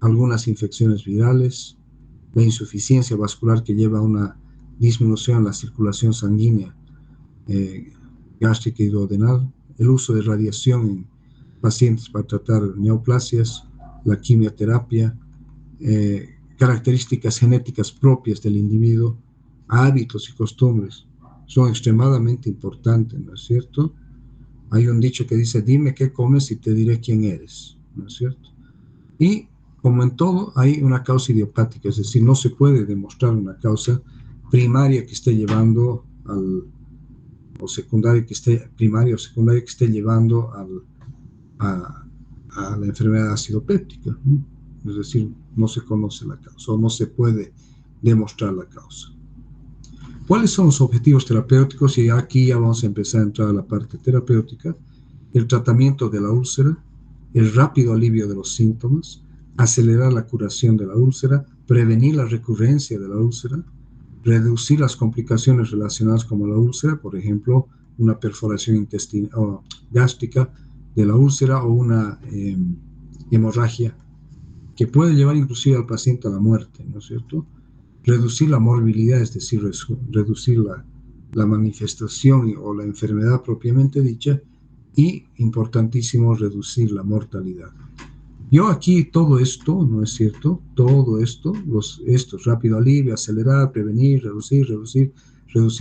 algunas infecciones virales, la insuficiencia vascular que lleva a una disminución en la circulación sanguínea gástrica y duodenal, el uso de radiación en pacientes para tratar neoplasias, la quimioterapia, características genéticas propias del individuo, hábitos y costumbres son extremadamente importantes, ¿no es cierto? Hay un dicho que dice, dime qué comes y te diré quién eres, ¿no es cierto? Y como en todo, hay una causa idiopática, es decir, no se puede demostrar una causa primaria que esté llevando o secundaria que esté, primaria o secundaria que esté llevando a la enfermedad ácido péptica, ¿no? Es decir, no se conoce la causa o no se puede demostrar la causa. ¿Cuáles son los objetivos terapéuticos? Y aquí ya vamos a empezar a entrar a la parte terapéutica. El tratamiento de la úlcera, el rápido alivio de los síntomas, acelerar la curación de la úlcera, prevenir la recurrencia de la úlcera, reducir las complicaciones relacionadas con la úlcera, por ejemplo, una perforación intestinal o gástrica de la úlcera o una hemorragia que puede llevar inclusive al paciente a la muerte, ¿no es cierto? Reducir la morbilidad, es decir, reducir la manifestación o la enfermedad propiamente dicha, y, importantísimo, reducir la mortalidad. Yo aquí todo esto, ¿no es cierto? Todo esto, rápido alivio, acelerar, prevenir, reducir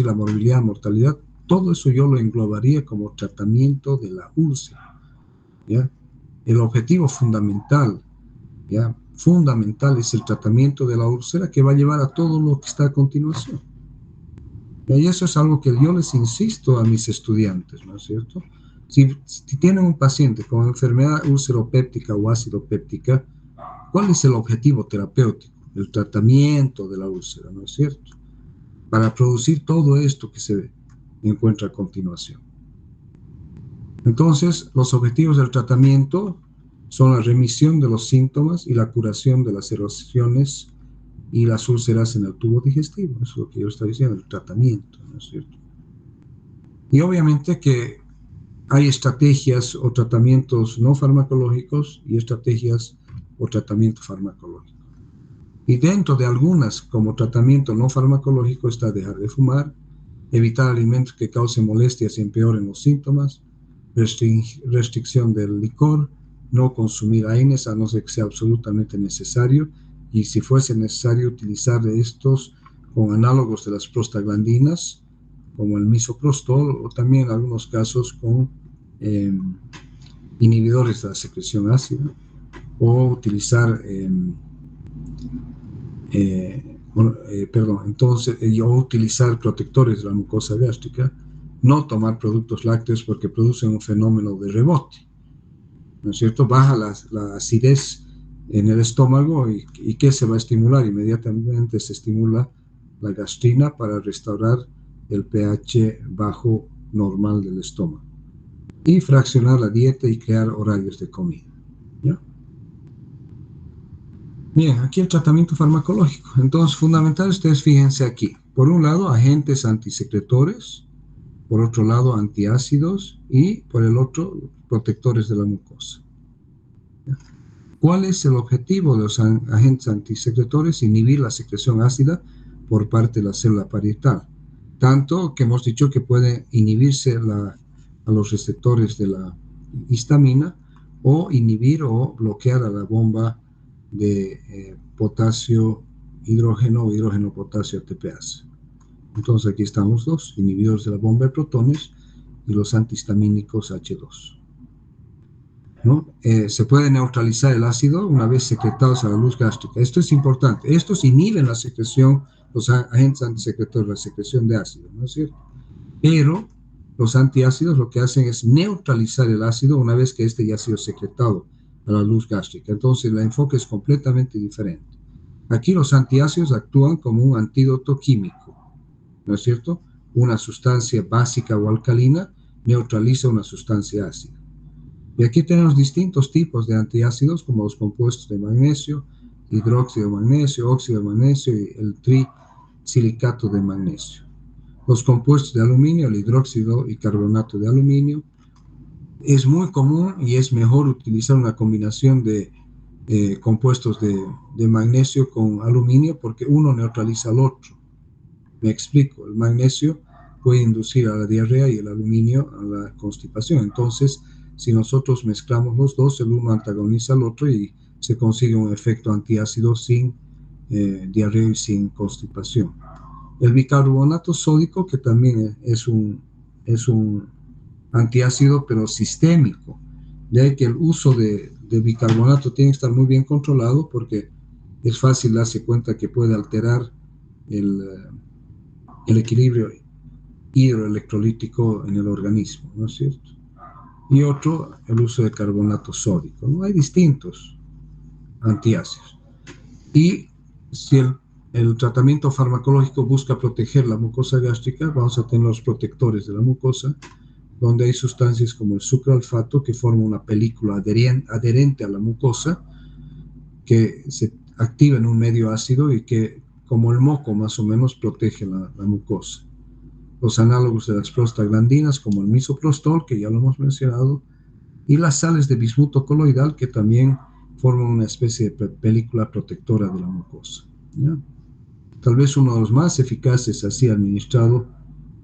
la morbilidad, mortalidad, todo eso yo lo englobaría como tratamiento de la úlcera, ¿ya? El objetivo fundamental, ¿ya? Fundamental es el tratamiento de la úlcera que va a llevar a todo lo que está a continuación. Y eso es algo que yo les insisto a mis estudiantes, ¿no es cierto? Si tienen un paciente con enfermedad úlceropéptica o acidopéptica, ¿cuál es el objetivo terapéutico? El tratamiento de la úlcera, ¿no es cierto? Para producir todo esto que se encuentra a continuación. Entonces, los objetivos del tratamiento son la remisión de los síntomas y la curación de las erosiones y las úlceras en el tubo digestivo. Eso es lo que yo estaba diciendo, el tratamiento, ¿no es cierto? Y obviamente que hay estrategias o tratamientos no farmacológicos y estrategias o tratamiento farmacológico. Y dentro de algunas, como tratamiento no farmacológico, está dejar de fumar, evitar alimentos que causen molestias y empeoren los síntomas, restricción del licor, no consumir AINES a no ser que sea absolutamente necesario, y si fuese necesario utilizar estos con análogos de las prostaglandinas, como el misoprostol, o también en algunos casos con inhibidores de la secreción ácida, o utilizar o utilizar protectores de la mucosa gástrica, no tomar productos lácteos porque producen un fenómeno de rebote, ¿no es cierto? Baja la acidez en el estómago y ¿qué se va a estimular? Inmediatamente se estimula la gastrina para restaurar el pH bajo normal del estómago y fraccionar la dieta y crear horarios de comida, ¿ya? Bien, aquí el tratamiento farmacológico. Entonces, fundamental, ustedes fíjense aquí. Por un lado, agentes antisecretores, por otro lado, antiácidos y por el otro, protectores de la mucosa. ¿Cuál es el objetivo de los agentes antisecretores? Inhibir la secreción ácida por parte de la célula parietal. Tanto que hemos dicho que puede inhibirse a los receptores de la histamina o inhibir o bloquear a la bomba de potasio, hidrógeno o hidrógeno potasio ATPase. Entonces aquí están los dos, inhibidores de la bomba de protones y los antihistamínicos H2. ¿no? Se puede neutralizar el ácido una vez secretados a la luz gástrica. Esto es importante. Estos inhiben la secreción, los agentes antisecretores, la secreción de ácido, ¿no es cierto? Pero los antiácidos lo que hacen es neutralizar el ácido una vez que este ya ha sido secretado a la luz gástrica. Entonces, el enfoque es completamente diferente. Aquí los antiácidos actúan como un antídoto químico, ¿no es cierto? Una sustancia básica o alcalina neutraliza una sustancia ácida. Y aquí tenemos distintos tipos de antiácidos, como los compuestos de magnesio, hidróxido de magnesio, óxido de magnesio y el trisilicato de magnesio. Los compuestos de aluminio, el hidróxido y carbonato de aluminio. Es muy común y es mejor utilizar una combinación de compuestos de magnesio con aluminio porque uno neutraliza al otro. Me explico, el magnesio puede inducir a la diarrea y el aluminio a la constipación. Entonces, si nosotros mezclamos los dos, el uno antagoniza al otro y se consigue un efecto antiácido sin diarrea y sin constipación. El bicarbonato sódico, que también es un antiácido, pero sistémico. De ahí que el uso de bicarbonato tiene que estar muy bien controlado porque es fácil darse cuenta que puede alterar el equilibrio hidroelectrolítico en el organismo, ¿no es cierto? Y otro, el uso de carbonato sódico, ¿no? Hay distintos antiácidos. Y si el tratamiento farmacológico busca proteger la mucosa gástrica, vamos a tener los protectores de la mucosa, donde hay sustancias como el sucralfato que forma una película adherente a la mucosa que se activa en un medio ácido y que, como el moco más o menos, protege la mucosa. Los análogos de las prostaglandinas como el misoprostol, que ya lo hemos mencionado, y las sales de bismuto coloidal que también forman una especie de película protectora de la mucosa, ¿ya? Tal vez uno de los más eficaces así administrado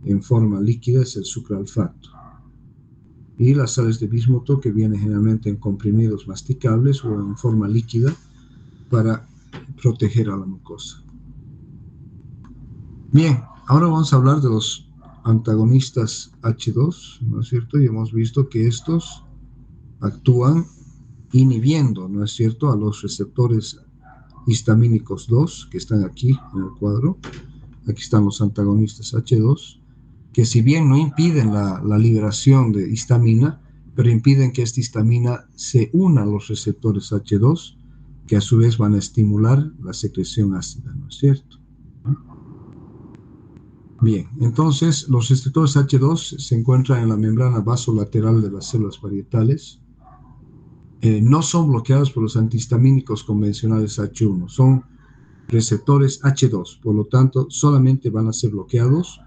en forma líquida es el sucralfato. Y las sales de bismuto que vienen generalmente en comprimidos masticables o en forma líquida para proteger a la mucosa. Bien, ahora vamos a hablar de los antagonistas H2, ¿no es cierto? Y hemos visto que estos actúan inhibiendo, ¿no es cierto?, a los receptores histamínicos 2, que están aquí en el cuadro. Aquí están los antagonistas H2, que si bien no impiden la liberación de histamina, pero impiden que esta histamina se una a los receptores H2, que a su vez van a estimular la secreción ácida, ¿no es cierto? Bien, entonces los receptores H2 se encuentran en la membrana vasolateral de las células parietales. No son bloqueados por los antihistamínicos convencionales H1, son receptores H2, por lo tanto solamente van a ser bloqueados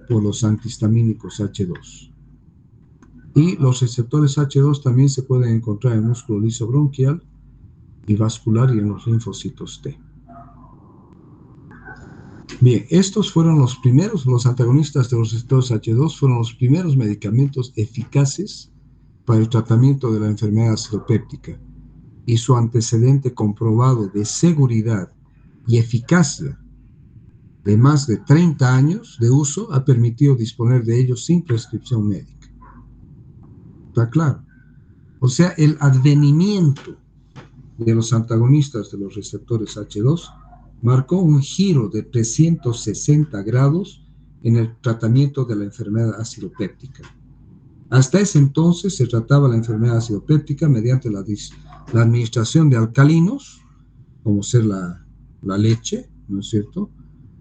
por los antihistamínicos H2. Y los receptores H2 también se pueden encontrar en el músculo liso bronquial y vascular y en los linfocitos T. Bien, estos fueron los primeros, los antagonistas de los receptores H2 fueron los primeros medicamentos eficaces para el tratamiento de la enfermedad acidopéptica y su antecedente comprobado de seguridad y eficacia de más de 30 años de uso ha permitido disponer de ellos sin prescripción médica. ¿Está claro? O sea, el advenimiento de los antagonistas de los receptores H2 marcó un giro de 360 grados en el tratamiento de la enfermedad acidopéptica. Hasta ese entonces se trataba la enfermedad acidopéptica mediante la administración de alcalinos, como ser la leche, ¿no es cierto?,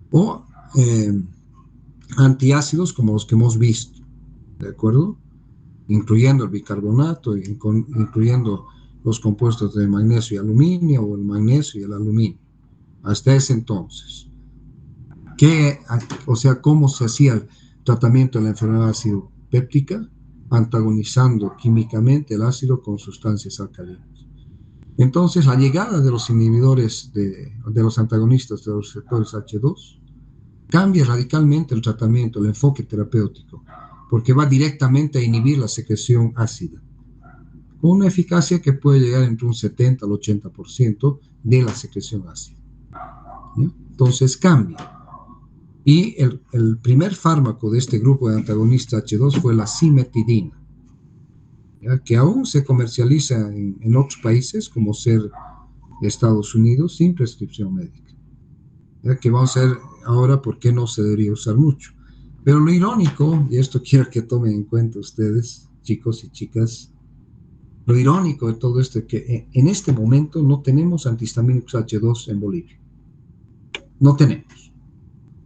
o antiácidos como los que hemos visto, ¿de acuerdo?, incluyendo el bicarbonato, incluyendo los compuestos de magnesio y aluminio, o el magnesio y el aluminio. Hasta ese entonces, ¿cómo se hacía el tratamiento de la enfermedad acidopéptica? Antagonizando químicamente el ácido con sustancias alcalinas. Entonces, la llegada de los inhibidores, de los antagonistas de los receptores H2, cambia radicalmente el tratamiento, el enfoque terapéutico, porque va directamente a inhibir la secreción ácida, con una eficacia que puede llegar entre un 70 al 80% de la secreción ácida. ¿Ya? Entonces, cambia. Y el primer fármaco de este grupo de antagonistas H2 fue la cimetidina. ¿ya? Que aún se comercializa en otros países, como ser Estados Unidos, sin prescripción médica. ¿Ya? Que vamos a ver ahora por qué no se debería usar mucho. Pero lo irónico, y esto quiero que tomen en cuenta ustedes, chicos y chicas, lo irónico de todo esto es que en este momento no tenemos antihistamínicos H2 en Bolivia. No tenemos.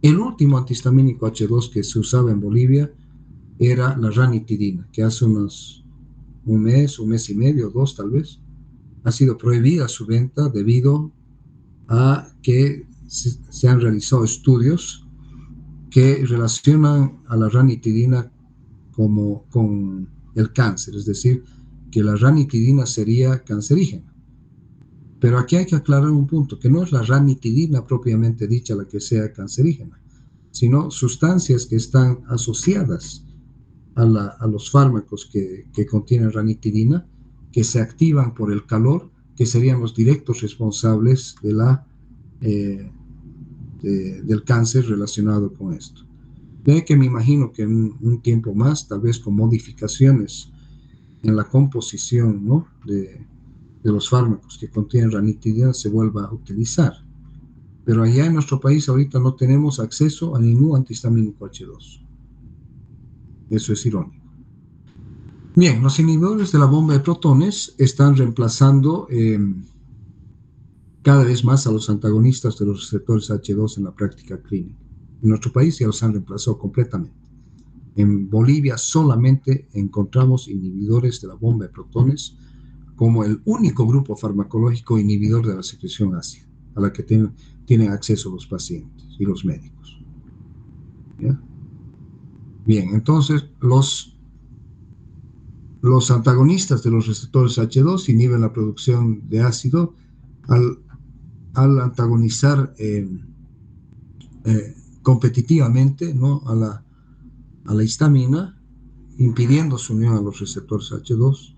El último antihistamínico H2 que se usaba en Bolivia era la ranitidina, que hace un mes y medio, dos tal vez, ha sido prohibida su venta debido a que se han realizado estudios que relacionan a la ranitidina como con el cáncer, es decir, que la ranitidina sería cancerígena. Pero aquí hay que aclarar un punto, que no es la ranitidina propiamente dicha la que sea cancerígena, sino sustancias que están asociadas a los fármacos que contienen ranitidina, que se activan por el calor, que serían los directos responsables del cáncer relacionado con esto. De que me imagino que en un tiempo más, tal vez con modificaciones en la composición, ¿no?, de los fármacos que contienen ranitidina, se vuelva a utilizar. Pero allá en nuestro país ahorita no tenemos acceso a ningún antihistamínico H2. Eso es irónico. Bien, los inhibidores de la bomba de protones están reemplazando cada vez más a los antagonistas de los receptores H2 en la práctica clínica. En nuestro país ya los han reemplazado completamente. En Bolivia solamente encontramos inhibidores de la bomba de protones como el único grupo farmacológico inhibidor de la secreción ácida, a la que tienen acceso los pacientes y los médicos. ¿Ya? Bien, entonces los antagonistas de los receptores H2 inhiben la producción de ácido al antagonizar competitivamente, ¿no?, a la histamina, impidiendo su unión a los receptores H2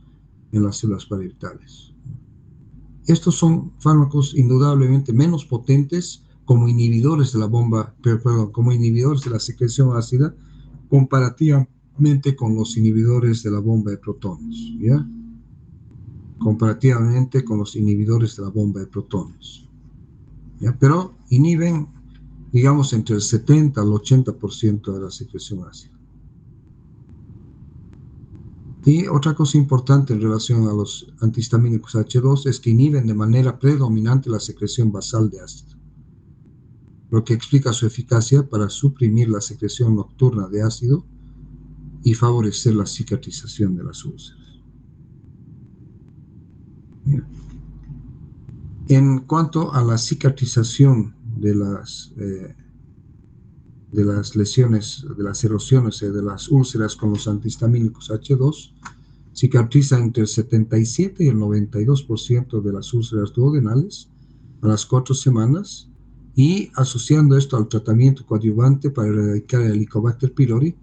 en las células parietal. Estos son fármacos indudablemente menos potentes como inhibidores de como inhibidores de la secreción ácida comparativamente con los inhibidores de la bomba de protones, ¿ya? Comparativamente con los inhibidores de la bomba de protones, ¿ya? Pero inhiben, digamos, entre el 70 al 80% de la secreción ácida. Y otra cosa importante en relación a los antihistamínicos H2 es que inhiben de manera predominante la secreción basal de ácido, lo que explica su eficacia para suprimir la secreción nocturna de ácido y favorecer la cicatrización de las úlceras. Bien. En cuanto a la cicatrización de las lesiones, de las erosiones de las úlceras con los antihistamínicos H2, cicatriza entre el 77 y el 92% de las úlceras duodenales a las 4 semanas, y asociando esto al tratamiento coadyuvante para erradicar el Helicobacter pylori,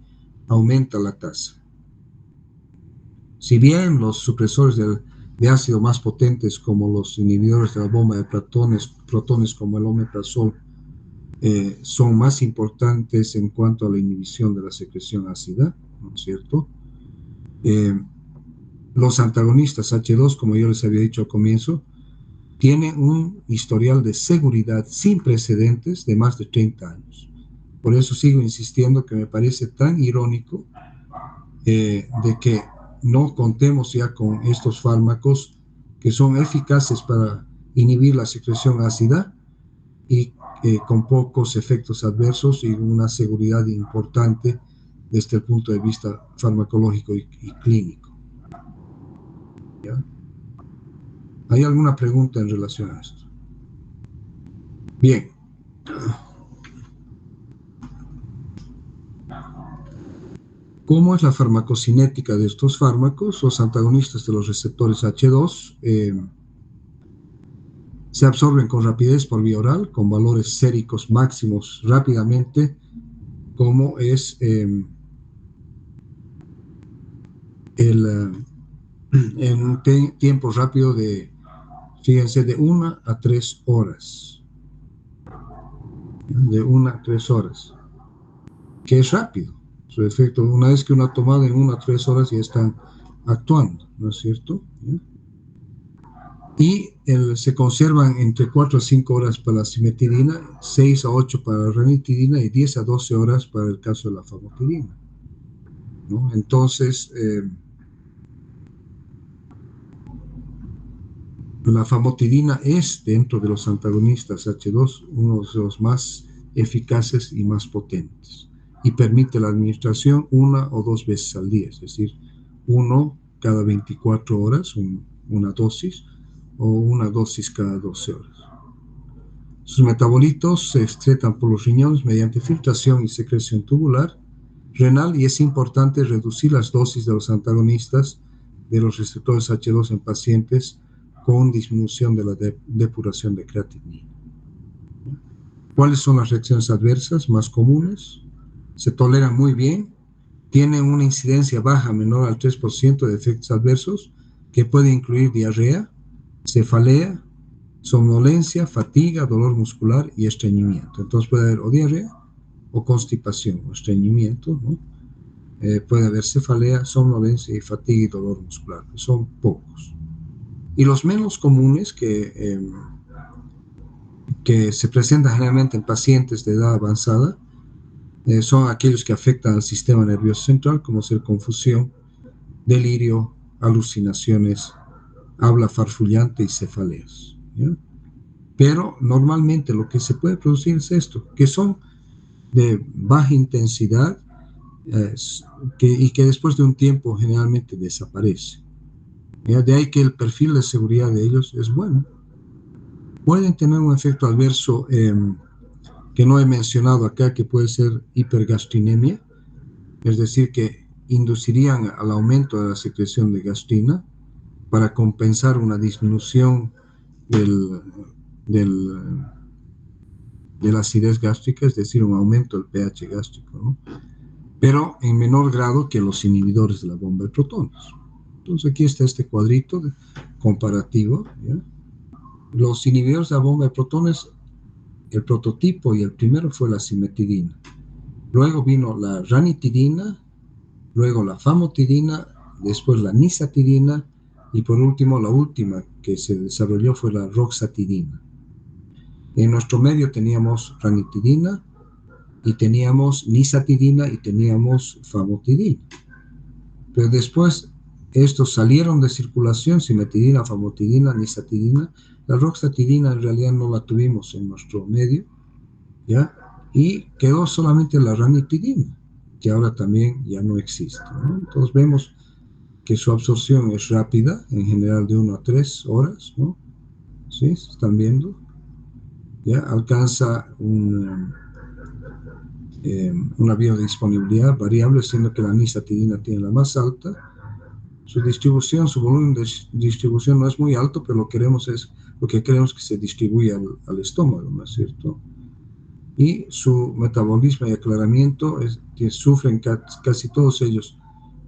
aumenta la tasa. Si bien los supresores de ácido más potentes, como los inhibidores de la bomba de protones como el omeprazol, son más importantes en cuanto a la inhibición de la secreción ácida, ¿no es cierto? Los antagonistas H2, como yo les había dicho al comienzo, tienen un historial de seguridad sin precedentes de más de 30 años. Por eso sigo insistiendo que me parece tan irónico de que no contemos ya con estos fármacos que son eficaces para inhibir la secreción ácida y con pocos efectos adversos y una seguridad importante desde el punto de vista farmacológico y clínico. ¿Ya? ¿Hay alguna pregunta en relación a esto? Bien. ¿Cómo es la farmacocinética de estos fármacos? Los antagonistas de los receptores H2 se absorben con rapidez por vía oral, con valores séricos máximos rápidamente, como es en un tiempo rápido fíjense, de 1 a 3 horas. De 1 a 3 horas. Que es rápido. Su efecto, una vez que uno ha tomado, en 1 a 3 horas ya están actuando. ¿no es cierto? ¿Ya? Y se conservan entre 4 a 5 horas para la cimetidina, 6 a 8 para la ranitidina y 10 a 12 horas para el caso de la famotidina, ¿no? Entonces, la famotidina es, dentro de los antagonistas H2, uno de los más eficaces y más potentes, y permite la administración 1 o 2 veces al día, es decir, uno cada 24 horas, una dosis, o una dosis cada 12 horas. Sus metabolitos se excretan por los riñones mediante filtración y secreción tubular renal, y es importante reducir las dosis de los antagonistas de los receptores H2 en pacientes con disminución de la depuración de creatinina. ¿Cuáles son las reacciones adversas más comunes? Se toleran muy bien, tienen una incidencia baja menor al 3% de efectos adversos, que puede incluir diarrea, cefalea, somnolencia, fatiga, dolor muscular y estreñimiento. Entonces puede haber o diarrea o constipación o estreñimiento, ¿no? Puede haber cefalea, somnolencia y fatiga y dolor muscular, que son pocos. Y los menos comunes que se presentan generalmente en pacientes de edad avanzada son aquellos que afectan al sistema nervioso central, como ser confusión, delirio, alucinaciones, habla farfullante y cefaleas, ¿ya? Pero normalmente lo que se puede producir es esto, que son de baja intensidad y que después de un tiempo generalmente desaparece. ¿Ya? De ahí que el perfil de seguridad de ellos es bueno. Pueden tener un efecto adverso que no he mencionado acá, que puede ser hipergastrinemia, es decir, que inducirían al aumento de la secreción de gastrina para compensar una disminución de la acidez gástrica, es decir, un aumento del pH gástrico, ¿no? Pero en menor grado que los inhibidores de la bomba de protones. Entonces aquí está este cuadrito comparativo, ¿ya? Los inhibidores de la bomba de protones, el prototipo y el primero fue la cimetidina. Luego vino la ranitidina, luego la famotidina, después la nisatidina y por último la última que se desarrolló fue la roxatidina. En nuestro medio teníamos ranitidina y teníamos nisatidina y teníamos famotidina. Pero después estos salieron de circulación, cimetidina, famotidina, nisatidina. La roxatidina en realidad no la tuvimos en nuestro medio, ¿ya? Y quedó solamente la ranitidina, que ahora también ya no existe, ¿no? Entonces vemos que su absorción es rápida, en general de 1 a 3 horas, ¿no? ¿Sí? ¿Se están viendo? ¿Ya? Alcanza una biodisponibilidad variable, siendo que la nisatidina tiene la más alta. Su distribución, su volumen de distribución no es muy alto, pero lo que queremos que se distribuya al estómago, ¿no es cierto? Y su metabolismo y aclaramiento que sufren casi todos ellos,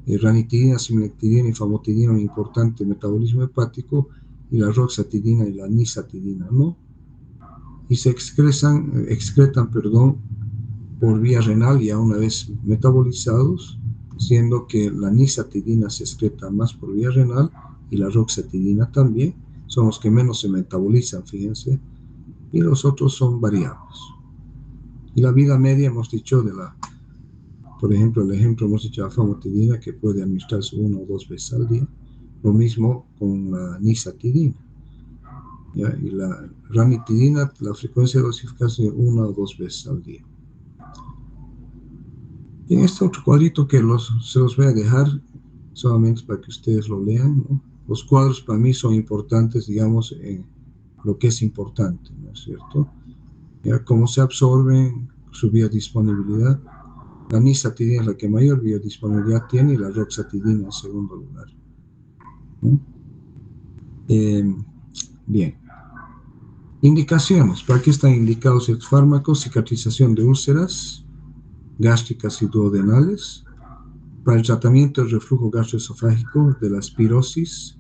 ranitidina, cimetidina y famotidina, un importante metabolismo hepático, y la roxatidina y la nisatidina, ¿no? Y se excretan, por vía renal ya una vez metabolizados, siendo que la nisatidina se excreta más por vía renal y la roxatidina también, son los que menos se metabolizan, fíjense, y los otros son variables. Y la vida media hemos dicho por ejemplo, hemos dicho de la famotidina, que puede administrarse 1 o 2 veces al día, lo mismo con la nisatidina. ¿Ya? Y la ranitidina, la frecuencia de dosificación es 1 o 2 veces al día. Y en este otro cuadrito que se los voy a dejar solamente para que ustedes lo lean, ¿no? Los cuadros para mí son importantes, digamos, en lo que es importante, ¿no es cierto? ¿Ya? Cómo se absorben, su biodisponibilidad. La nisatidina es la que mayor biodisponibilidad tiene y la roxatidina en segundo lugar, ¿no? Bien. Indicaciones. ¿Para qué están indicados estos fármacos? Cicatrización de úlceras gástricas y duodenales, para el tratamiento del reflujo gastroesofágico, de las pirosis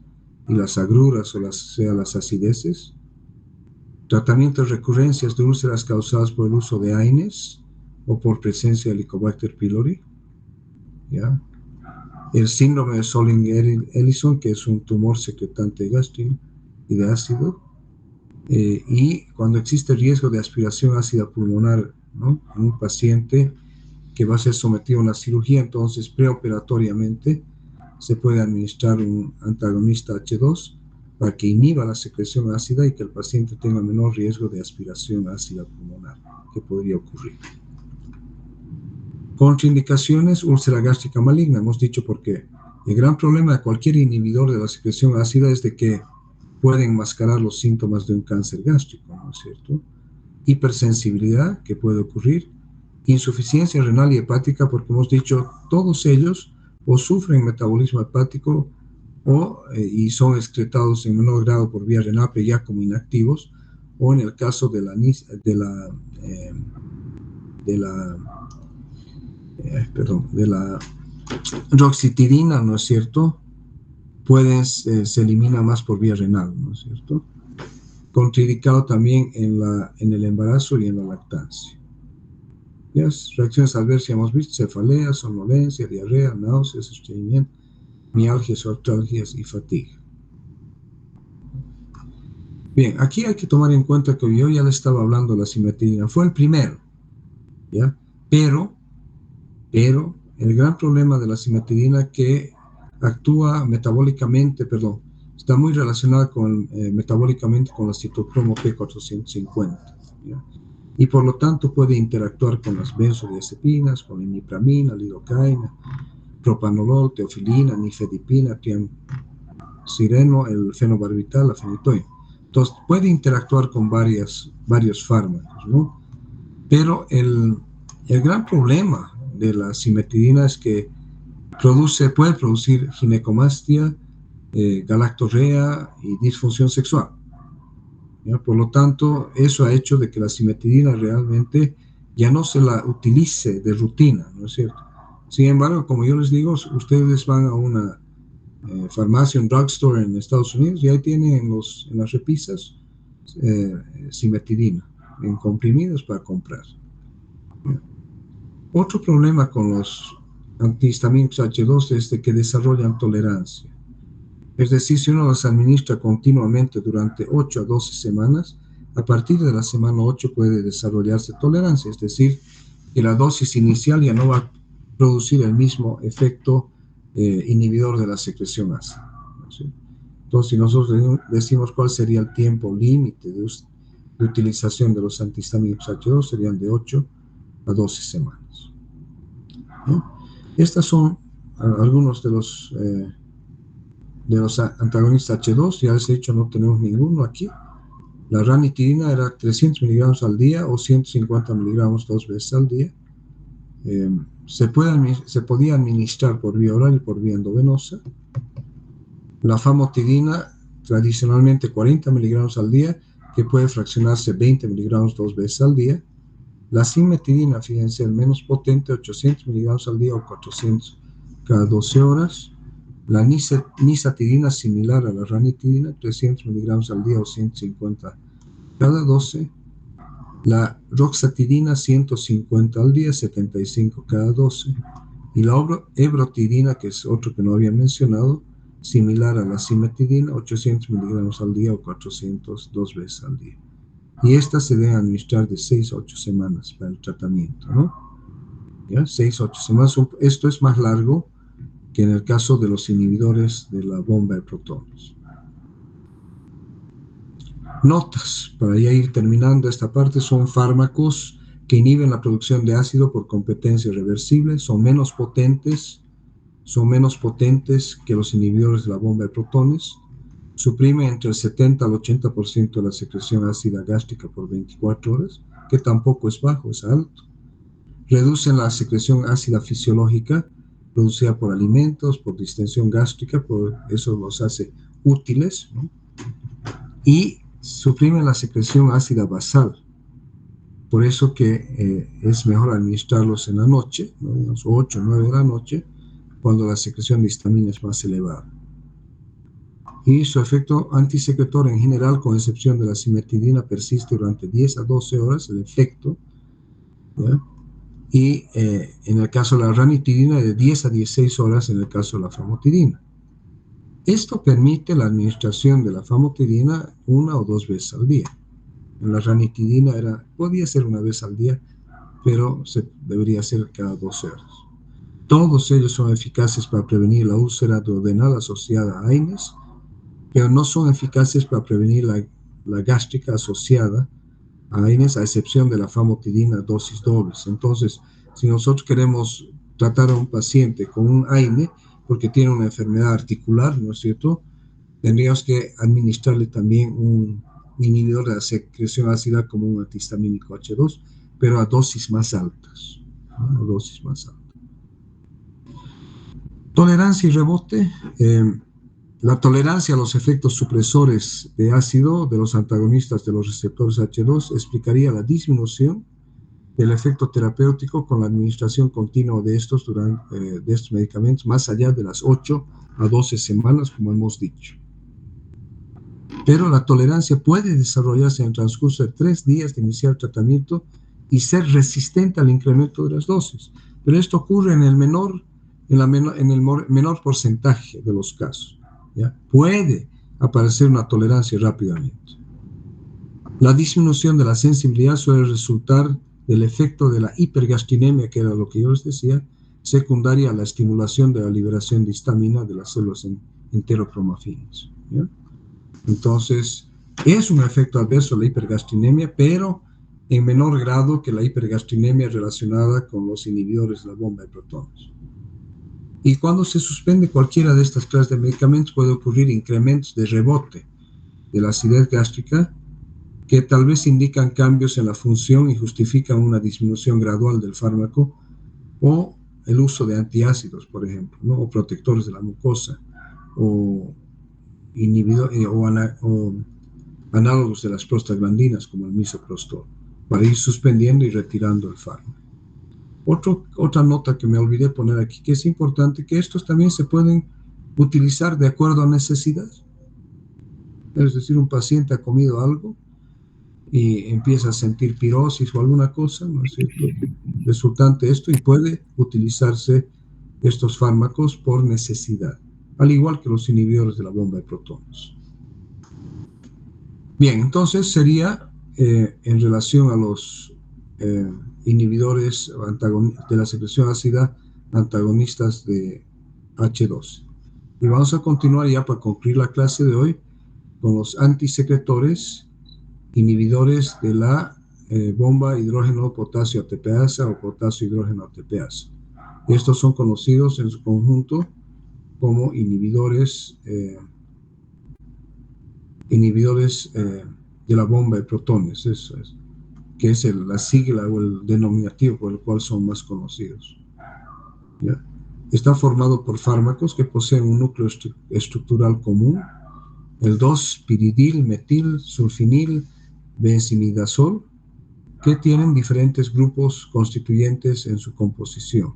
y las agruras o las acideces, tratamiento de recurrencias de úlceras causadas por el uso de AINES o por presencia de Helicobacter pylori, ¿ya? el síndrome de Solling-Ellison, que es un tumor secretante gástrico y de ácido, y cuando existe riesgo de aspiración ácida pulmonar, ¿no?, en un paciente que va a ser sometido a una cirugía, entonces preoperatoriamente se puede administrar un antagonista H2 para que inhiba la secreción ácida y que el paciente tenga menor riesgo de aspiración ácida pulmonar que podría ocurrir. Contraindicaciones, úlcera gástrica maligna. Hemos dicho por qué. El gran problema de cualquier inhibidor de la secreción ácida es de que pueden enmascarar los síntomas de un cáncer gástrico, ¿no es cierto? Hipersensibilidad, que puede ocurrir. Insuficiencia renal y hepática, porque hemos dicho, todos ellos o sufren metabolismo hepático y son excretados en menor grado por vía renal, pero ya como inactivos, o en el caso de la roxitidina, ¿no es cierto?, se elimina más por vía renal, ¿no es cierto? Contraindicado también en el embarazo y en la lactancia. Reacciones adversas hemos visto: cefalea, somnolencia, diarrea, náuseas, estreñimiento, mialgias, artralgias y fatiga. Bien, aquí hay que tomar en cuenta que yo ya le estaba hablando de la cimetidina, fue el primero, ¿ya? Pero el gran problema de la cimetidina que actúa metabólicamente, está muy relacionada metabólicamente con la citocromo P450, ¿ya? Y por lo tanto puede interactuar con las benzodiazepinas, con la imipramina, lidocaína, propanolol, teofilina, nifedipina, triamcireno, el fenobarbital, la fenitoína. Entonces puede interactuar con varios fármacos, ¿no? Pero el gran problema de la cimetidina es que puede producir ginecomastia, galactorrea y disfunción sexual, ¿ya? Por lo tanto, eso ha hecho de que la cimetidina realmente ya no se la utilice de rutina, ¿no es cierto? Sin embargo, como yo les digo, ustedes van a una farmacia, un drugstore en Estados Unidos, y ahí tienen en las repisas cimetidina en comprimidos para comprar. Otro problema con los antihistamínicos H2 es de que desarrollan tolerancia. Es decir, si uno los administra continuamente durante 8 a 12 semanas, a partir de la semana 8 puede desarrollarse tolerancia, es decir, que la dosis inicial ya no va a producir el mismo efecto inhibidor de la secreción ácida, ¿sí? Entonces, si nosotros decimos cuál sería el tiempo límite de utilización de los antihistamínicos H2, serían de 8 a 12 semanas. ¿No? Estas son algunos de los antagonistas H2. Ya les he dicho, no tenemos ninguno aquí. La ranitidina era 300 miligramos al día o 150 miligramos 2 veces al día. Se podía administrar por vía oral y por vía endovenosa. La famotidina, tradicionalmente 40 miligramos al día, que puede fraccionarse 20 miligramos 2 veces al día. La cimetidina, fíjense, el menos potente, 800 miligramos al día o 400 cada 12 horas. La nisatidina, similar a la ranitidina, 300 miligramos al día o 150 cada 12. La roxatidina, 150 al día, 75 cada 12. Y la ebrotidina, que es otro que no había mencionado, similar a la cimetidina, 800 miligramos al día o 400 2 veces al día. Y estas se deben administrar de 6 a 8 semanas para el tratamiento, ¿no? ¿Ya? 6 a 8 semanas. Esto es más largo que en el caso de los inhibidores de la bomba de protones. Notas, para ya ir terminando esta parte, son fármacos que inhiben la producción de ácido por competencia irreversible, son menos potentes que los inhibidores de la bomba de protones, suprimen entre el 70 al 80% de la secreción ácida gástrica por 24 horas, que tampoco es bajo, es alto. Reducen la secreción ácida fisiológica producida por alimentos, por distensión gástrica, por eso los hace útiles, ¿no? Y suprimen la secreción ácida basal. Por eso que es mejor administrarlos en la noche, ¿no? 8 o 9 de la noche, cuando la secreción de histamina es más elevada. Y su efecto antisecretor en general, con excepción de la cimetidina, persiste durante 10 a 12 horas, el efecto, ¿ya? y en el caso de la ranitidina de 10 a 16 horas en el caso de la famotidina. Esto permite la administración de la famotidina 1 o 2 veces al día. En la ranitidina podía ser 1 vez al día, pero debería ser cada 12 horas. Todos ellos son eficaces para prevenir la úlcera duodenal asociada a AINES, pero no son eficaces para prevenir la gástrica asociada a AINES, a excepción de la famotidina dosis dobles. Entonces, si nosotros queremos tratar a un paciente con un AINE, porque tiene una enfermedad articular, ¿no es cierto?, tendríamos que administrarle también un inhibidor de la secreción ácida como un antihistamínico H2, pero a dosis más altas, ¿no? A dosis más altas. Tolerancia y rebote. La tolerancia a los efectos supresores de ácido de los antagonistas de los receptores H2 explicaría la disminución del efecto terapéutico con la administración continua de estos medicamentos más allá de las 8 a 12 semanas, como hemos dicho. Pero la tolerancia puede desarrollarse en el transcurso de 3 días de iniciar el tratamiento y ser resistente al incremento de las dosis. Pero esto ocurre en el menor porcentaje de los casos, ¿ya? Puede aparecer una tolerancia rápidamente. La disminución de la sensibilidad suele resultar del efecto de la hipergastrinemia, que era lo que yo les decía, secundaria a la estimulación de la liberación de histamina de las células enterocromafinas, ¿ya? Entonces, es un efecto adverso la hipergastrinemia, pero en menor grado que la hipergastrinemia relacionada con los inhibidores de la bomba de protones. Y cuando se suspende cualquiera de estas clases de medicamentos, puede ocurrir incrementos de rebote de la acidez gástrica que tal vez indican cambios en la función y justifican una disminución gradual del fármaco, o el uso de antiácidos, por ejemplo, ¿no? O protectores de la mucosa, o análogos de las prostaglandinas como el misoprostol, para ir suspendiendo y retirando el fármaco. Otra nota que me olvidé poner aquí, que es importante, que estos también se pueden utilizar de acuerdo a necesidad. Es decir, un paciente ha comido algo y empieza a sentir pirosis o alguna cosa, ¿no es cierto?, resultante de esto, y puede utilizarse estos fármacos por necesidad, al igual que los inhibidores de la bomba de protones. Bien, entonces sería en relación a los inhibidores de la secreción ácida antagonistas de H2. Y vamos a continuar ya para concluir la clase de hoy con los antisecretores inhibidores de la bomba hidrógeno potasio ATPasa o potasio hidrógeno ATPasa. Estos son conocidos en su conjunto como inhibidores de la bomba de protones, eso es, que es la sigla o el denominativo por el cual son más conocidos, ¿ya? Está formado por fármacos que poseen un núcleo estructural común, el 2-piridil-metil-sulfinil benzimidazol, que tienen diferentes grupos constituyentes en su composición.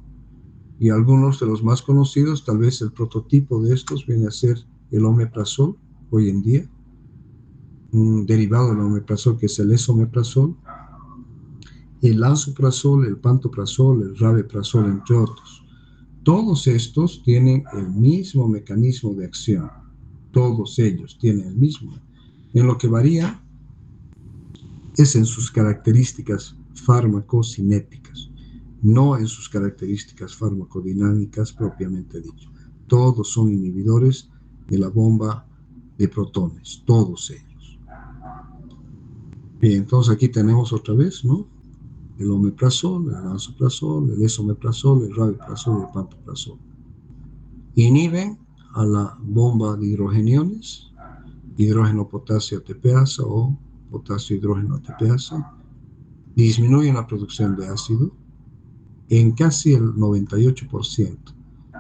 Y algunos de los más conocidos, tal vez el prototipo de estos, viene a ser el omeprazol hoy en día, un derivado del omeprazol que es el esomeprazol, el lansoprazol, el pantoprazol, el rabeprazol, entre otros. Todos estos tienen el mismo mecanismo de acción. Todos ellos tienen el mismo. En lo que varía es en sus características farmacocinéticas, no en sus características farmacodinámicas propiamente dicho. Todos son inhibidores de la bomba de protones, todos ellos. Bien, entonces aquí tenemos otra vez, ¿no?, el omeprazol, el lansoprazol, el esomeprazol, el rabeprazol y el pantoprazol. Inhiben a la bomba de hidrogeniones, hidrógeno potasio ATPasa o potasio hidrógeno ATPasa, disminuyen la producción de ácido en casi el 98%,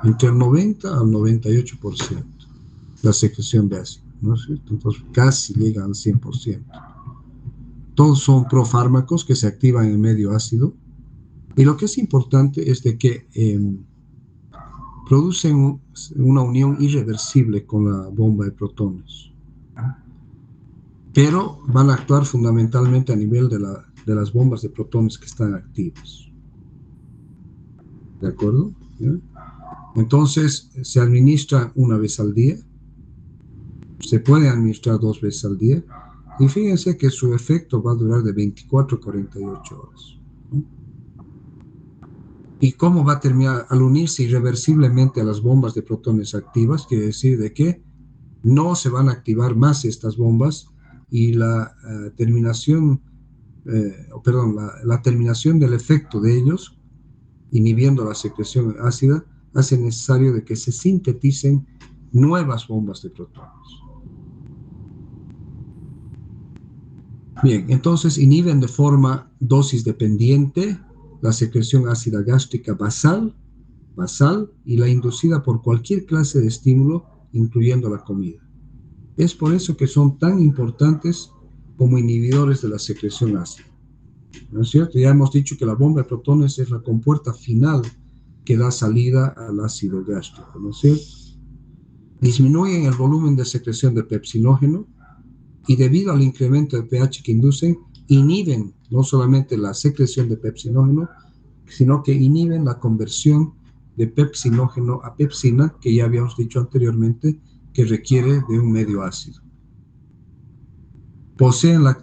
entre el 90 al 98%, la secreción de ácido, ¿no es cierto? Entonces casi llega al 100%. Todos son profármacos que se activan en medio ácido, y lo que es importante es de que producen una unión irreversible con la bomba de protones, pero van a actuar fundamentalmente a nivel de las bombas de protones que están activas. ¿De acuerdo? ¿Ya? Entonces, se administra una vez al día, se puede administrar 2 veces al día, y fíjense que su efecto va a durar de 24 a 48 horas. ¿No? ¿Y cómo va a terminar? Al unirse irreversiblemente a las bombas de protones activas, quiere decir de que no se van a activar más estas bombas y la terminación, la terminación del efecto de ellos, inhibiendo la secreción ácida, hace necesario de que se sinteticen nuevas bombas de protones. Bien, entonces inhiben de forma dosis dependiente la secreción ácida gástrica basal y la inducida por cualquier clase de estímulo, incluyendo la comida. Es por eso que son tan importantes como inhibidores de la secreción ácida. ¿No es cierto? Ya hemos dicho que la bomba de protones es la compuerta final que da salida al ácido gástrico, ¿no es cierto? Disminuyen el volumen de secreción de pepsinógeno y debido al incremento de pH que inducen, inhiben no solamente la secreción de pepsinógeno, sino que inhiben la conversión de pepsinógeno a pepsina, que ya habíamos dicho anteriormente, que requiere de un medio ácido. Poseen la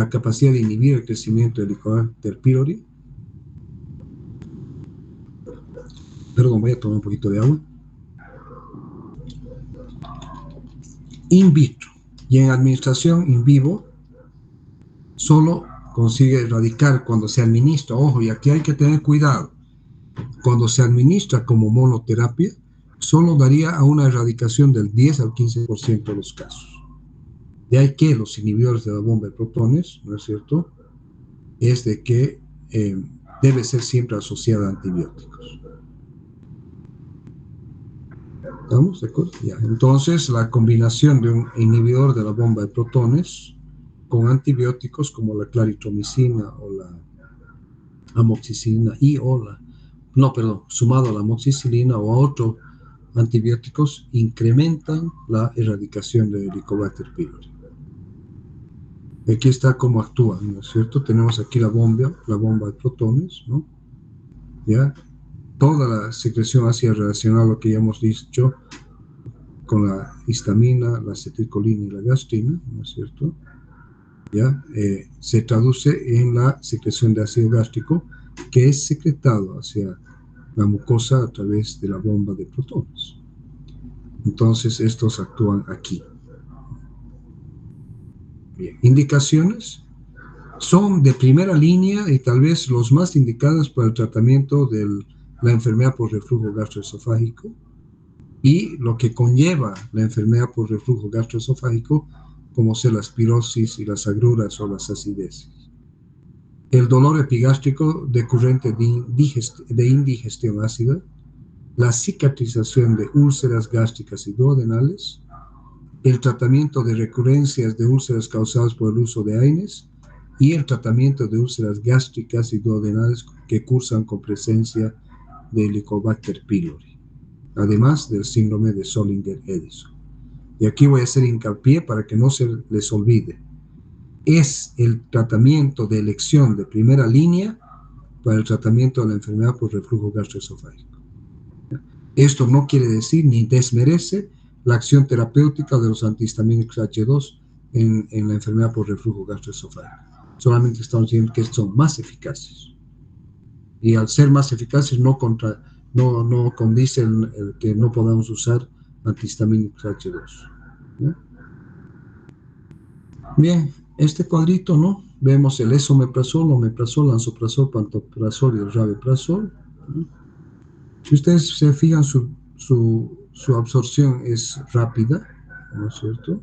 capacidad de inhibir el crecimiento del Helicobacter pylori. Perdón, voy a tomar un poquito de agua. In vitro y en administración in vivo, solo consigue erradicar cuando se administra, ojo, y aquí hay que tener cuidado, cuando se administra como monoterapia, solo daría a una erradicación del 10 al 15% de los casos. De ahí que los inhibidores de la bomba de protones, ¿no es cierto?, es de que debe ser siempre asociada a antibióticos. ¿Estamos de acuerdo? Ya. Entonces, la combinación de un inhibidor de la bomba de protones con antibióticos como la claritromicina o la amoxicilina sumado a la amoxicilina o a otros antibióticos, incrementan la erradicación del Helicobacter pylori. Aquí está cómo actúan, ¿no es cierto? Tenemos aquí la bomba de protones, ¿no? ¿Ya? Toda la secreción ácida relacionada a lo que ya hemos dicho con la histamina, la acetilcolina y la gastrina, ¿no es cierto? ¿Ya? Se traduce en la secreción de ácido gástrico que es secretado hacia la mucosa a través de la bomba de protones. Entonces, estos actúan aquí. Bien. Indicaciones son de primera línea y tal vez los más indicados para el tratamiento de la enfermedad por reflujo gastroesofágico y lo que conlleva la enfermedad por reflujo gastroesofágico, como ser las pirosis y las agruras o las acidesis. El dolor epigástrico decurrente de indigestión ácida, la cicatrización de úlceras gástricas y duodenales, el tratamiento de recurrencias de úlceras causadas por el uso de AINES y el tratamiento de úlceras gástricas y duodenales que cursan con presencia de Helicobacter pylori, además del síndrome de Zollinger-Ellison. Y aquí voy a hacer hincapié para que no se les olvide. Es el tratamiento de elección de primera línea para el tratamiento de la enfermedad por reflujo gastroesofágico. Esto no quiere decir ni desmerece la acción terapéutica de los antihistamínicos H2 en la enfermedad por reflujo gastroesofágico. Solamente estamos diciendo que son más eficaces. Y al ser más eficaces no condicen el que no podamos usar antihistamínicos H2. ¿Ya? Bien, este cuadrito, ¿no? Vemos el esomeprazol, omeprazol, lansoprazol, pantoprazol y el rabeprazol, ¿no? Si ustedes se fijan, su absorción es rápida, ¿no es cierto?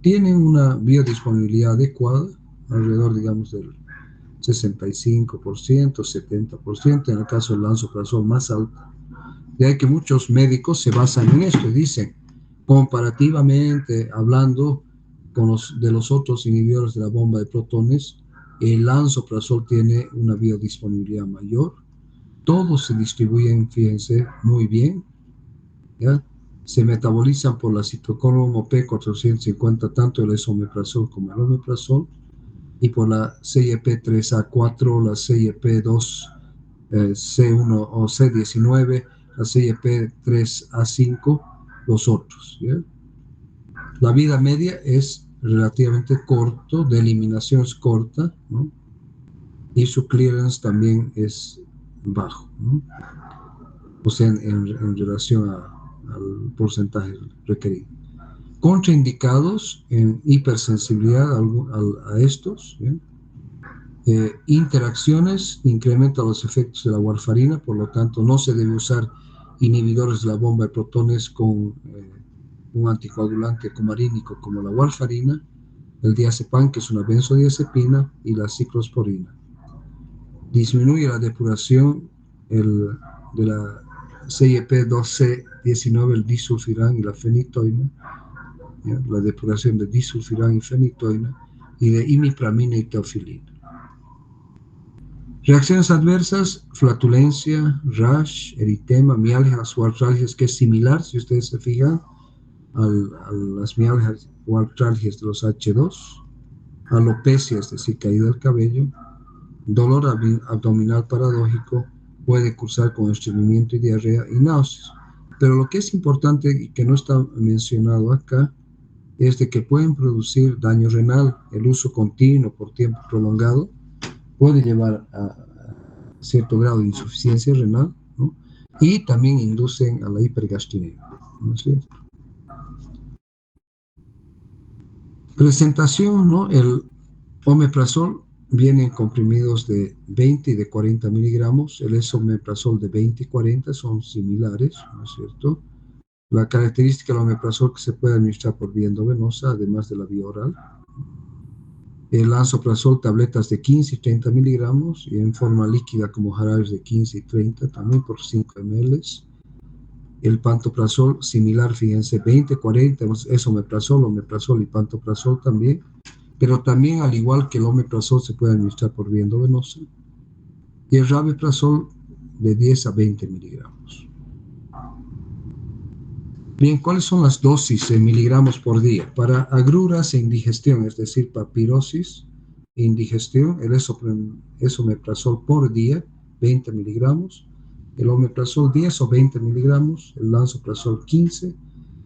Tienen una biodisponibilidad adecuada, alrededor, digamos, del 65%, 70%, en el caso del lansoprazol más alto. De ahí que muchos médicos se basan en esto y dicen, comparativamente hablando de los otros inhibidores de la bomba de protones, el lansoprazol tiene una biodisponibilidad mayor. Todos se distribuyen, fíjense, muy bien, ¿ya? Se metabolizan por la citocromo P450, tanto el esomeprazol como el omeprazol, y por la CYP3A4, la CYP2 C1 o C19, la CYP3A5, los otros. ¿Ya? La vida media es relativamente corto, de eliminación es corta, ¿no? Y su clearance también es bajo, ¿no? O sea, en relación al porcentaje requerido. Contraindicados en hipersensibilidad a estos, ¿ya? Interacciones incrementan los efectos de la warfarina, por lo tanto no se debe usar inhibidores de la bomba de protones con un anticoagulante comarínico como la warfarina, el diazepam, que es una benzodiazepina, y la ciclosporina. Disminuye la depuración de la CYP2C19, el disulfiram y la fenitoína, ¿ya? La depuración de disulfiram y fenitoína, y de imipramina y teofilina. Reacciones adversas: flatulencia, rash, eritema, mialgias o artralgias, que es similar, si ustedes se fijan, a las mialgias o artralgias de los H2, alopecia, es decir, caída del cabello, dolor abdominal paradójico, puede cursar con estreñimiento y diarrea y náuseas. Pero lo que es importante y que no está mencionado acá es de que pueden producir daño renal. El uso continuo por tiempo prolongado puede llevar a cierto grado de insuficiencia renal, ¿no? Y también inducen a la hipergastrinemia, ¿no es cierto? Presentación, ¿no? El omeprazol viene en comprimidos de 20 y de 40 miligramos. El esomeprazol de 20 y 40 son similares, ¿no es cierto? La característica del omeprazol que se puede administrar por vía endovenosa, además de la vía oral. El lansoprazol, tabletas de 15 y 30 miligramos, y en forma líquida como jarabes de 15 y 30, también por 5 ml. El pantoprazol, similar, fíjense, 20, 40, es omeprazol y pantoprazol también, pero también, al igual que el omeprazol, se puede administrar por vía endovenosa. Y el rabeprazol de 10 a 20 miligramos. Bien, ¿cuáles son las dosis en miligramos por día? Para agruras e indigestión, es decir, papirosis e indigestión, el esomeprazol por día, 20 miligramos, el omeprazol 10 o 20 miligramos, el lansoprazol 15,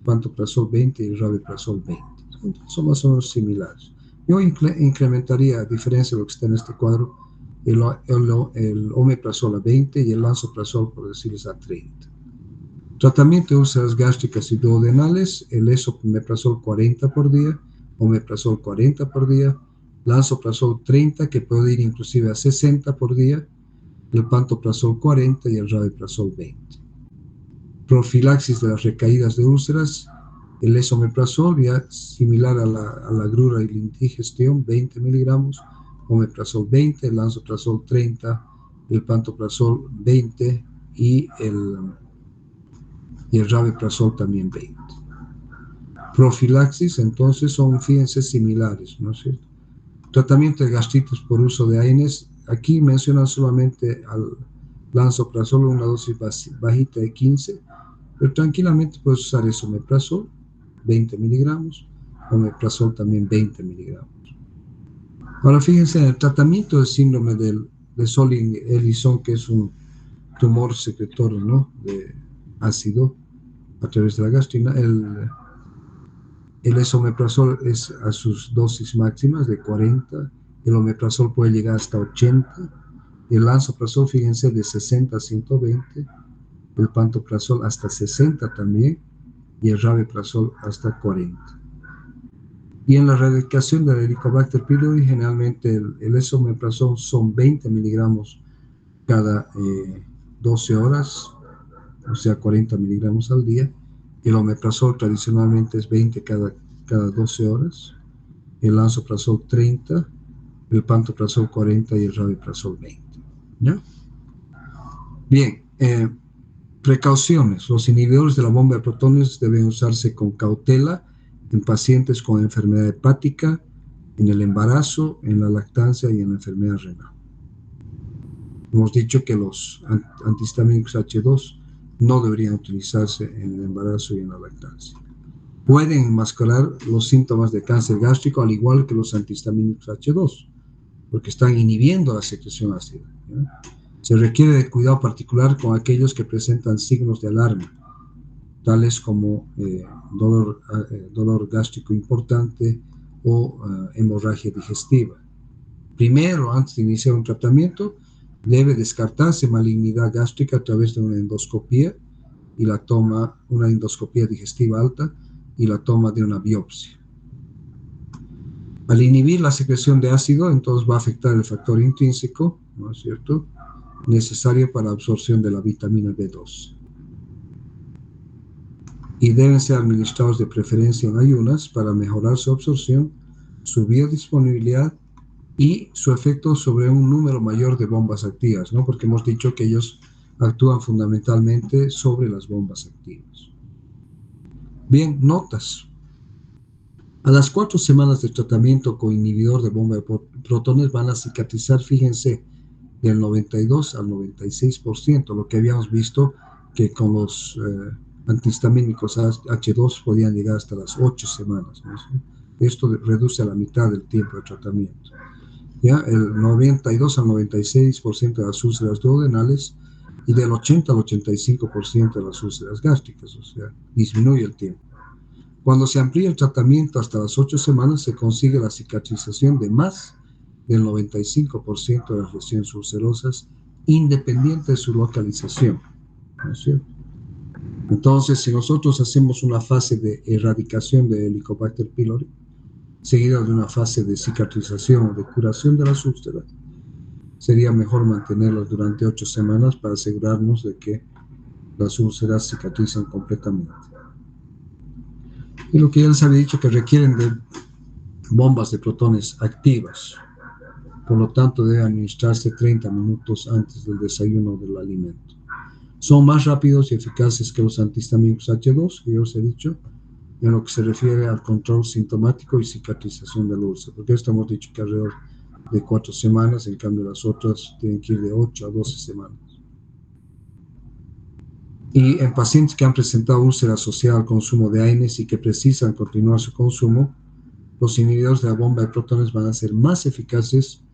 pantoprazol 20 y el rabeprazol 20. Son más o menos similares. Yo incrementaría, a diferencia de lo que está en este cuadro, el omeprazol a 20 y el lansoprazol, por decirles, a 30. Tratamiento de úlceras gástricas y duodenales: el esomeprazol 40 por día, omeprazol 40 por día, lansoprazol 30, que puede ir inclusive a 60 por día, el pantoprazol 40 y el rabeprazol 20. Profilaxis de las recaídas de úlceras: el esomeprazol, ya similar a la agrura y la indigestión, 20 miligramos, omeprazol 20, el lansoprazol 30, el pantoprazol 20 y el rabeprazol también 20. Profilaxis, entonces, son, fíjense, similares, ¿no es cierto? Tratamiento de gastritis por uso de AINES: aquí mencionan solamente al lansoprazol, una dosis bajita de 15, pero tranquilamente puedes usar esomeprazol, 20 miligramos, omeprazol también 20 miligramos. Ahora fíjense, en el tratamiento del síndrome de Soling-Ellison, que es un tumor secretor, ¿no?, de ácido a través de la gastrina, el esomeprazol es a sus dosis máximas de 40, el omeprazol puede llegar hasta 80, el lansoprazol, fíjense, de 60 a 120, el pantoprazol hasta 60 también, y el rabeprazol hasta 40. Y en la erradicación del Helicobacter pylori, generalmente el esomeprazol son 20 miligramos cada 12 horas, o sea, 40 miligramos al día. El omeprazol tradicionalmente es 20 cada 12 horas, el lansoprazol 30, el pantoprazol 40 y el rabeprazol 20. ¿Ya? Bien, precauciones. Los inhibidores de la bomba de protones deben usarse con cautela en pacientes con enfermedad hepática, en el embarazo, en la lactancia y en la enfermedad renal. Hemos dicho que los antihistamínicos H2 no deberían utilizarse en el embarazo y en la lactancia. Pueden enmascarar los síntomas de cáncer gástrico, al igual que los antihistamínicos H2, porque están inhibiendo la secreción ácida, ¿ya? Se requiere de cuidado particular con aquellos que presentan signos de alarma, tales como dolor gástrico importante o hemorragia digestiva. Primero, antes de iniciar un tratamiento, debe descartarse malignidad gástrica a través de una endoscopía una endoscopía digestiva alta y la toma de una biopsia. Al inhibir la secreción de ácido, entonces va a afectar el factor intrínseco, ¿no es cierto?, necesario para la absorción de la vitamina B12. Y deben ser administrados de preferencia en ayunas para mejorar su absorción, su biodisponibilidad y su efecto sobre un número mayor de bombas activas, ¿no? Porque hemos dicho que ellos actúan fundamentalmente sobre las bombas activas. Bien, notas. A las 4 semanas de tratamiento con inhibidor de bomba de protones van a cicatrizar, fíjense, del 92 al 96%, lo que habíamos visto que con los antihistamínicos H2 podían llegar hasta las 8 semanas, ¿no? Esto reduce a la mitad del tiempo de tratamiento. ¿Ya? El 92 al 96% de las úlceras duodenales y del 80 al 85% de las úlceras gástricas, o sea, disminuye el tiempo. Cuando se amplía el tratamiento hasta las 8 semanas, se consigue la cicatrización de más del 95% de las lesiones ulcerosas, independiente de su localización, ¿no es cierto? Entonces, si nosotros hacemos una fase de erradicación de Helicobacter pylori, seguida de una fase de cicatrización o de curación de las úlceras, sería mejor mantenerlas durante 8 semanas para asegurarnos de que las úlceras cicatrizan completamente. Y lo que ya les había dicho, que requieren de bombas de protones activas, por lo tanto debe administrarse 30 minutos antes del desayuno del alimento. Son más rápidos y eficaces que los antihistamínicos H2, que ya os he dicho, en lo que se refiere al control sintomático y cicatrización del úlcera, porque esto hemos dicho que alrededor de 4 semanas, en cambio las otras tienen que ir de 8 a 12 semanas. Y en pacientes que han presentado úlcera asociada al consumo de AINES y que precisan continuar su consumo, los inhibidores de la bomba de protones van a ser más eficaces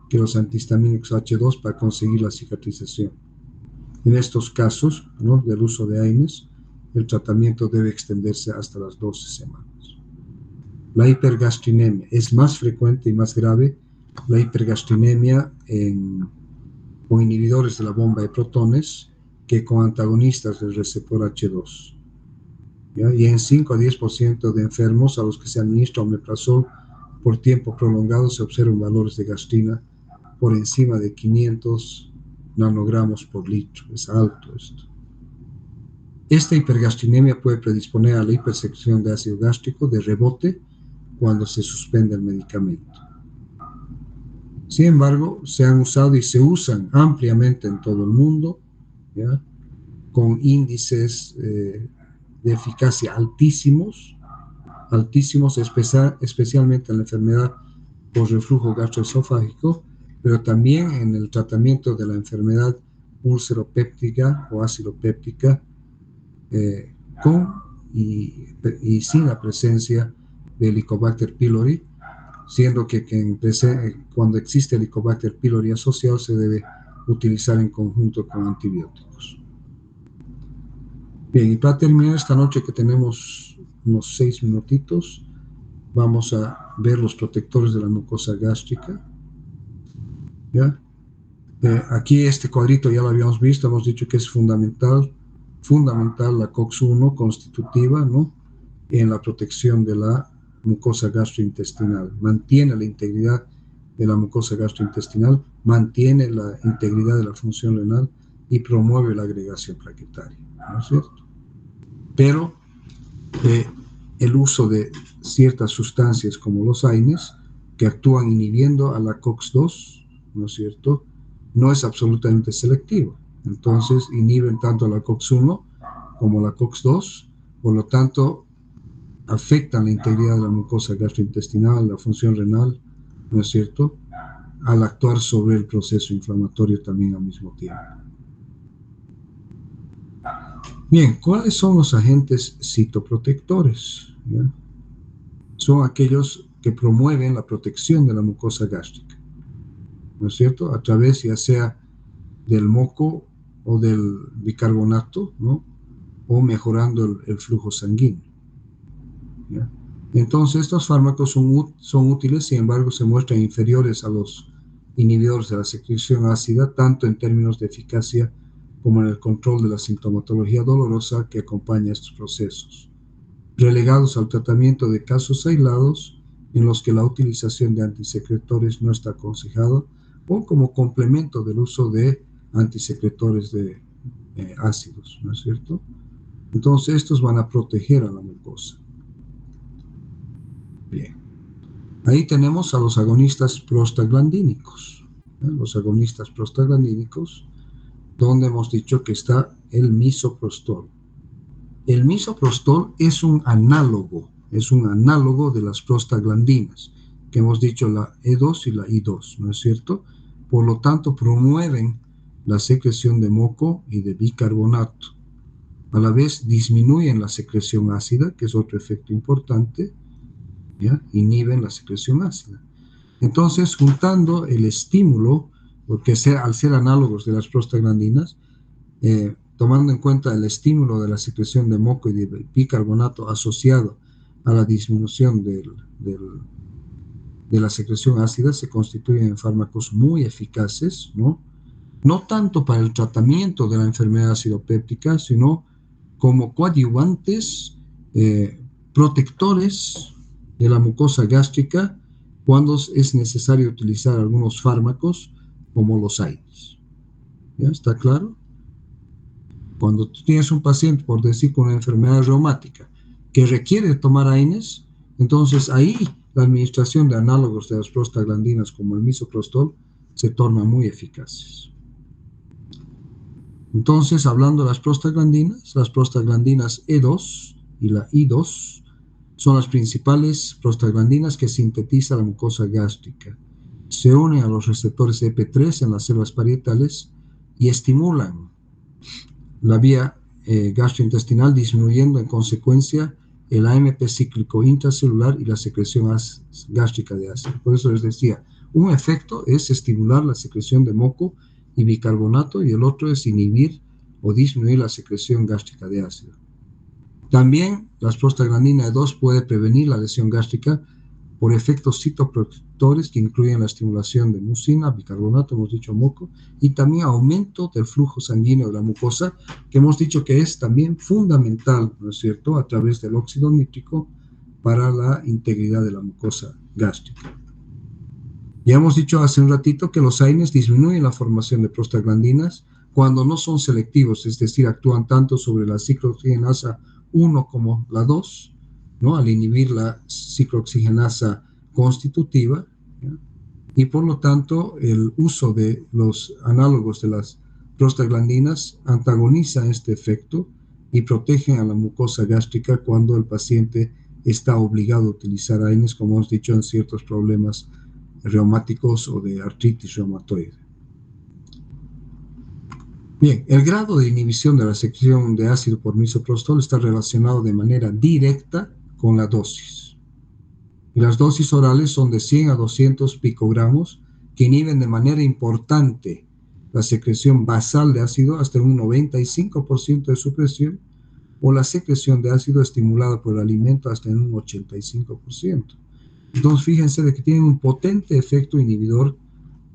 que los antihistamínicos H2 para conseguir la cicatrización. En estos casos, ¿no?, del uso de AINES, el tratamiento debe extenderse hasta las 12 semanas. La hipergastrinemia es más frecuente y más grave, la hipergastrinemia con inhibidores de la bomba de protones que con antagonistas del receptor H2. ¿Ya? Y en 5 a 10% de enfermos a los que se administra omeprazol por tiempo prolongado se observan valores de gastrina por encima de 500 nanogramos por litro. Es alto esto. Esta hipergastrinemia puede predisponer a la hipersecreción de ácido gástrico de rebote cuando se suspende el medicamento. Sin embargo, se han usado y se usan ampliamente en todo el mundo, ¿ya?, con índices de eficacia altísimos, especialmente en la enfermedad por reflujo gastroesofágico, pero también en el tratamiento de la enfermedad úlceropéptica o acidopéptica, con y sin la presencia de Helicobacter pylori, siendo que cuando existe Helicobacter pylori asociado se debe utilizar en conjunto con antibióticos. Bien, y para terminar esta noche, que tenemos unos 6 minutitos, vamos a ver los protectores de la mucosa gástrica. ¿Ya? Aquí este cuadrito ya lo habíamos visto, hemos dicho que es fundamental la COX-1 constitutiva, ¿no?, en la protección de la mucosa gastrointestinal. Mantiene la integridad de la mucosa gastrointestinal, mantiene la integridad de la función renal y promueve la agregación plaquetaria, ¿no es cierto? Pero el uso de ciertas sustancias como los AINES, que actúan inhibiendo a la COX-2, ¿no es cierto?, no es absolutamente selectivo. Entonces inhiben tanto a la COX-1 como la COX-2, por lo tanto afectan la integridad de la mucosa gastrointestinal, la función renal, ¿no es cierto?, al actuar sobre el proceso inflamatorio también al mismo tiempo. Bien, ¿cuáles son los agentes citoprotectores? ¿Ya? Son aquellos que promueven la protección de la mucosa gástrica, ¿no es cierto?, a través ya sea del moco o del bicarbonato, ¿no? O mejorando el flujo sanguíneo, ¿ya? Entonces, estos fármacos son útiles, sin embargo, se muestran inferiores a los inhibidores de la secreción ácida, tanto en términos de eficacia como en el control de la sintomatología dolorosa que acompaña estos procesos, relegados al tratamiento de casos aislados en los que la utilización de antisecretores no está aconsejada o como complemento del uso de antisecretores de ácidos, ¿no es cierto? Entonces, estos van a proteger a la mucosa. Bien. Ahí tenemos a los agonistas prostaglandínicos. Los agonistas prostaglandínicos, donde hemos dicho que está el misoprostol. El misoprostol es un análogo de las prostaglandinas, que hemos dicho la E2 y la I2, ¿no es cierto? Por lo tanto, promueven la secreción de moco y de bicarbonato. A la vez, disminuyen la secreción ácida, que es otro efecto importante, ¿ya? Inhiben la secreción ácida. Entonces, juntando el estímulo, porque al ser análogos de las prostaglandinas, tomando en cuenta el estímulo de la secreción de moco y de bicarbonato asociado a la disminución de la secreción ácida, se constituyen fármacos muy eficaces, ¿no? No tanto para el tratamiento de la enfermedad acidopéptica, sino como coadyuvantes, protectores de la mucosa gástrica cuando es necesario utilizar algunos fármacos como los AINES. ¿Ya está claro? Cuando tú tienes un paciente, por decir, con una enfermedad reumática que requiere tomar AINES, entonces ahí la administración de análogos de las prostaglandinas como el misoprostol se torna muy eficaces. Entonces, hablando de las prostaglandinas E2 y la I2 son las principales prostaglandinas que sintetiza la mucosa gástrica. Se unen a los receptores EP3 en las células parietales y estimulan la vía gastrointestinal, disminuyendo en consecuencia el AMP cíclico intracelular y la secreción gástrica de ácido. Por eso les decía, un efecto es estimular la secreción de moco y bicarbonato y el otro es inhibir o disminuir la secreción gástrica de ácido. También la prostaglandina E2 puede prevenir la lesión gástrica por efectos citoprotectores que incluyen la estimulación de mucina, bicarbonato, hemos dicho moco, y también aumento del flujo sanguíneo de la mucosa, que hemos dicho que es también fundamental, ¿no es cierto?, a través del óxido nítrico para la integridad de la mucosa gástrica. Ya hemos dicho hace un ratito que los AINES disminuyen la formación de prostaglandinas cuando no son selectivos, es decir, actúan tanto sobre la ciclooxigenasa 1 como la 2, ¿no?, al inhibir la ciclooxigenasa constitutiva, ¿ya? Y por lo tanto el uso de los análogos de las prostaglandinas antagoniza este efecto y protegen a la mucosa gástrica cuando el paciente está obligado a utilizar AINES, como hemos dicho, en ciertos problemas reumáticos o de artritis reumatoide. Bien, el grado de inhibición de la secreción de ácido por misoprostol está relacionado de manera directa con la dosis. Y las dosis orales son de 100 a 200 picogramos, que inhiben de manera importante la secreción basal de ácido hasta un 95% de supresión, o la secreción de ácido estimulada por el alimento hasta en un 85%. Entonces, fíjense de que tienen un potente efecto inhibidor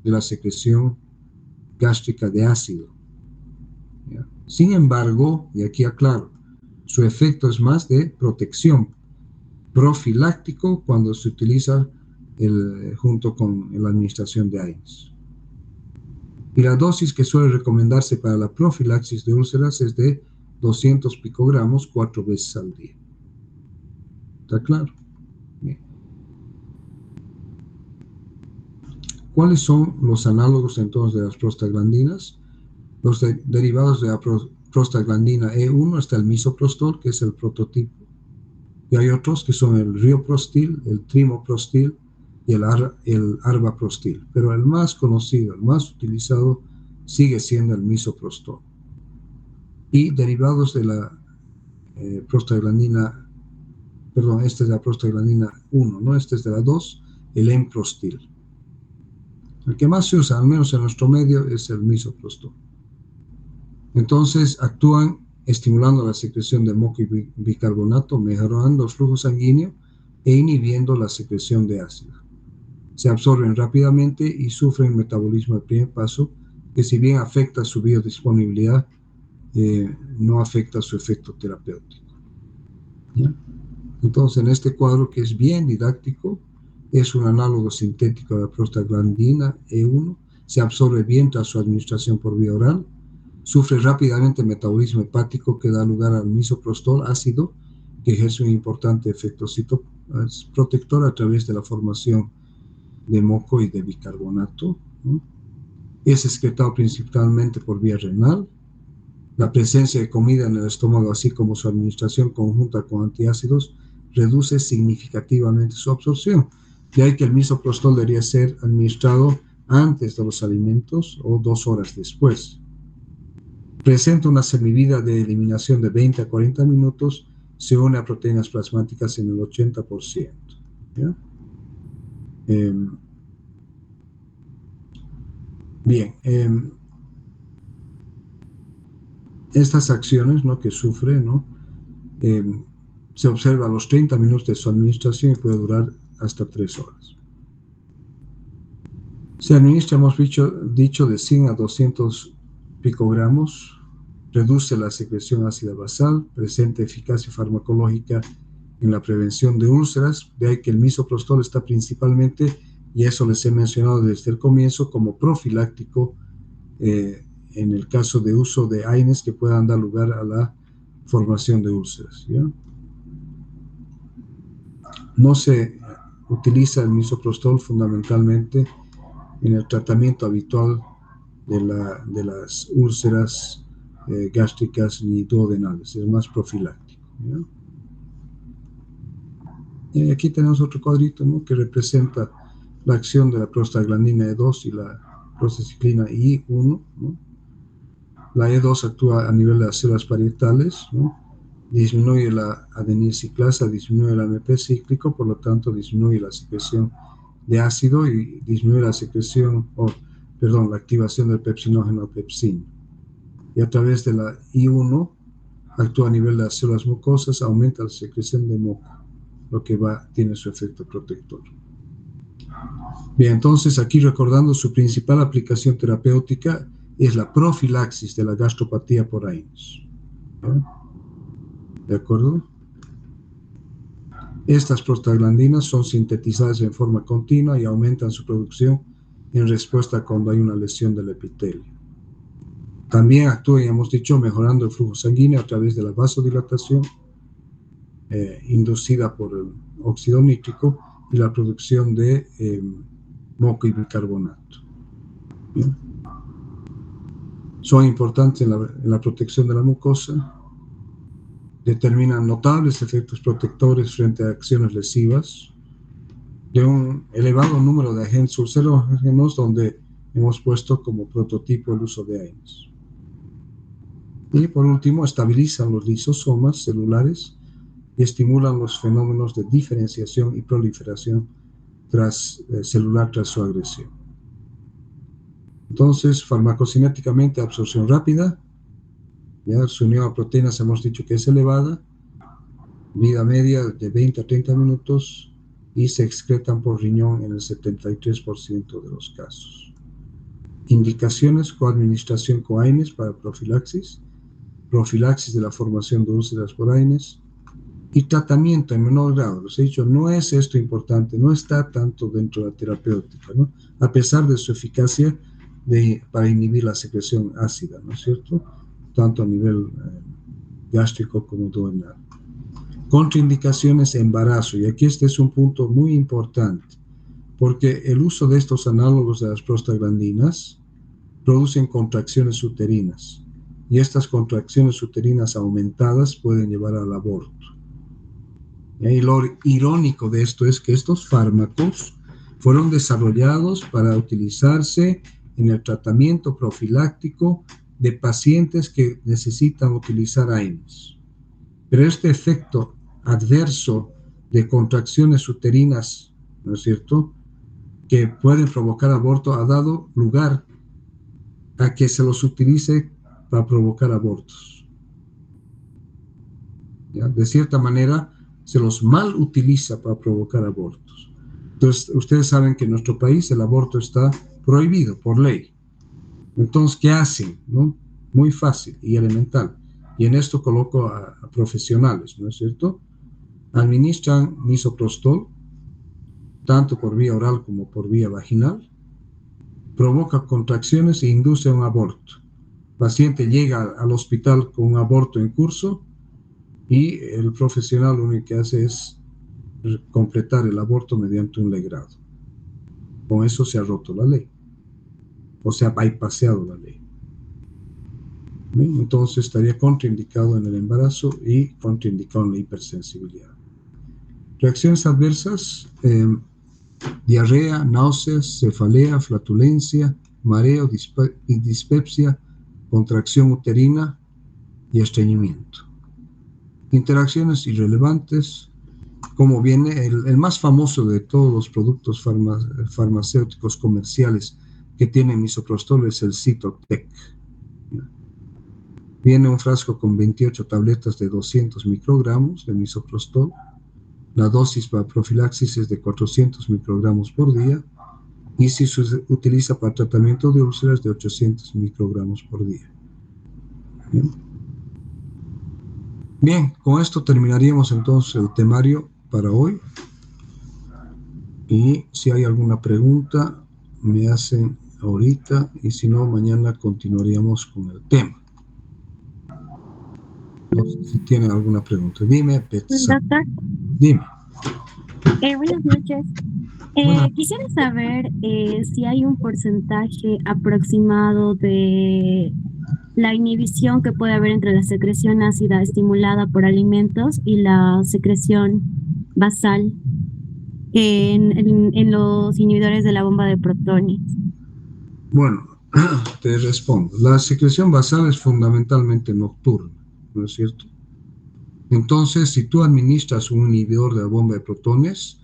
de la secreción gástrica de ácido, ¿ya? Sin embargo, y aquí aclaro, su efecto es más de protección, profiláctico cuando se utiliza junto con la administración de AINES. Y la dosis que suele recomendarse para la profilaxis de úlceras es de 200 picogramos 4 veces al día. ¿Está claro? Bien. ¿Cuáles son los análogos entonces de las prostaglandinas? Los derivados de la prostaglandina E1 está el misoprostol, que es el prototipo, y hay otros que son el rioprostil, el trimoprostil y el arbaprostil, pero el más conocido, el más utilizado sigue siendo el misoprostol. Y derivados de la prostaglandina, perdón, este es de la prostaglandina 1, ¿no? Este es de la 2, el emprostil. El que más se usa, al menos en nuestro medio, es el misoprostol. Entonces, actúan estimulando la secreción de moco y bicarbonato, mejorando el flujo sanguíneo e inhibiendo la secreción de ácido. Se absorben rápidamente y sufren metabolismo de primer paso, que si bien afecta su biodisponibilidad, no afecta su efecto terapéutico. ¿Ya? Entonces, en este cuadro, que es bien didáctico, es un análogo sintético de la prostaglandina E1, se absorbe bien tras su administración por vía oral, sufre rápidamente metabolismo hepático que da lugar al misoprostol ácido, que ejerce un importante efecto citoprotector a través de la formación de moco y de bicarbonato, ¿no? Es excretado principalmente por vía renal. La presencia de comida en el estómago, así como su administración conjunta con antiácidos, reduce significativamente su absorción. De ahí que el misoprostol debería ser administrado antes de los alimentos o 2 horas después. Presenta una semivida de eliminación de 20 a 40 minutos, se une a proteínas plasmáticas en el 80%. ¿Ya? Bien, estas acciones, ¿no?, que sufre, ¿no?, se observa a los 30 minutos de su administración y puede durar hasta 3 horas. Se administra, hemos dicho, de 100 a 200 picogramos, reduce la secreción ácida basal, presenta eficacia farmacológica en la prevención de úlceras, de ahí que el misoprostol está principalmente, y eso les he mencionado desde el comienzo, como profiláctico en el caso de uso de AINES que puedan dar lugar a la formación de úlceras, ¿ya? No se utiliza el misoprostol fundamentalmente en el tratamiento habitual de las úlceras gástricas ni duodenales, es más profiláctico, ¿ya? Y aquí tenemos otro cuadrito, ¿no?, que representa la acción de la prostaglandina E2 y la prostaciclina I1, ¿no? La E2 actúa a nivel de las células parietales, ¿no? Disminuye la adenilciclasa, disminuye el AMP cíclico, por lo tanto disminuye la secreción de ácido y disminuye la secreción, la activación del pepsinógeno pepsin. Y a través de la I1 actúa a nivel de las células mucosas, aumenta la secreción de moco, lo que tiene su efecto protector. Bien, entonces aquí recordando su principal aplicación terapéutica es la profilaxis de la gastropatía por AINES. ¿De acuerdo? Estas prostaglandinas son sintetizadas en forma continua y aumentan su producción en respuesta cuando hay una lesión del epitelio. También actúa, ya hemos dicho, mejorando el flujo sanguíneo a través de la vasodilatación inducida por el óxido nítrico y la producción de moco y bicarbonato. ¿Bien? Son importantes en la protección de la mucosa, determinan notables efectos protectores frente a acciones lesivas de un elevado número de agentes ulcerógenos, donde hemos puesto como prototipo el uso de AINES. Y por último, estabilizan los lisosomas celulares y estimulan los fenómenos de diferenciación y proliferación celular tras su agresión. Entonces, farmacocinéticamente, absorción rápida, ya su unión a proteínas hemos dicho que es elevada, vida media de 20 a 30 minutos y se excretan por riñón en el 73% de los casos. Indicaciones: coadministración con AINES para profilaxis de la formación de úlceras por AINES, y tratamiento en menor grado. Les he dicho, no es esto importante, no está tanto dentro de la terapéutica, ¿no?, a pesar de su eficacia para inhibir la secreción ácida, ¿no es cierto?, tanto a nivel gástrico como duodenal. Contraindicaciones: embarazo, y aquí este es un punto muy importante, porque el uso de estos análogos de las prostaglandinas producen contracciones uterinas, y estas contracciones uterinas aumentadas pueden llevar al aborto. Y lo irónico de esto es que estos fármacos fueron desarrollados para utilizarse en el tratamiento profiláctico de pacientes que necesitan utilizar AINES. Pero este efecto adverso de contracciones uterinas, ¿no es cierto?, que pueden provocar aborto ha dado lugar a que se los utilice para provocar abortos. ¿Ya? De cierta manera, se los mal utiliza para provocar abortos. Entonces, ustedes saben que en nuestro país el aborto está prohibido por ley. Entonces, ¿qué hacen? ¿No? Muy fácil y elemental. Y en esto coloco a profesionales, ¿no es cierto? Administran misoprostol, tanto por vía oral como por vía vaginal, provoca contracciones e induce un aborto. El paciente llega al hospital con un aborto en curso y el profesional lo único que hace es completar el aborto mediante un legrado. Con eso se ha roto la ley, o se ha bypassado la ley. Entonces estaría contraindicado en el embarazo y contraindicado en la hipersensibilidad. Reacciones adversas, diarrea, náuseas, cefalea, flatulencia, mareo, dispepsia, contracción uterina y estreñimiento. Interacciones irrelevantes, como viene el más famoso de todos los productos farmacéuticos comerciales que tienen misoprostol es el Cytotec. Viene un frasco con 28 tabletas de 200 microgramos de misoprostol. La dosis para profilaxis es de 400 microgramos por día y si se utiliza para tratamiento de úlceras de 800 microgramos por día. Bien, con esto terminaríamos entonces el temario para hoy. Y si hay alguna pregunta, me hacen ahorita y si no, mañana continuaríamos con el tema. No sé si tienen alguna pregunta. Dime, Betsa. Doctor, Dime. buenas noches. Buenas. Quisiera saber si hay un porcentaje aproximado de la inhibición que puede haber entre la secreción ácida estimulada por alimentos y la secreción basal en los inhibidores de la bomba de protones. Bueno, te respondo. La secreción basal es fundamentalmente nocturna, ¿no es cierto? Entonces, si tú administras un inhibidor de la bomba de protones,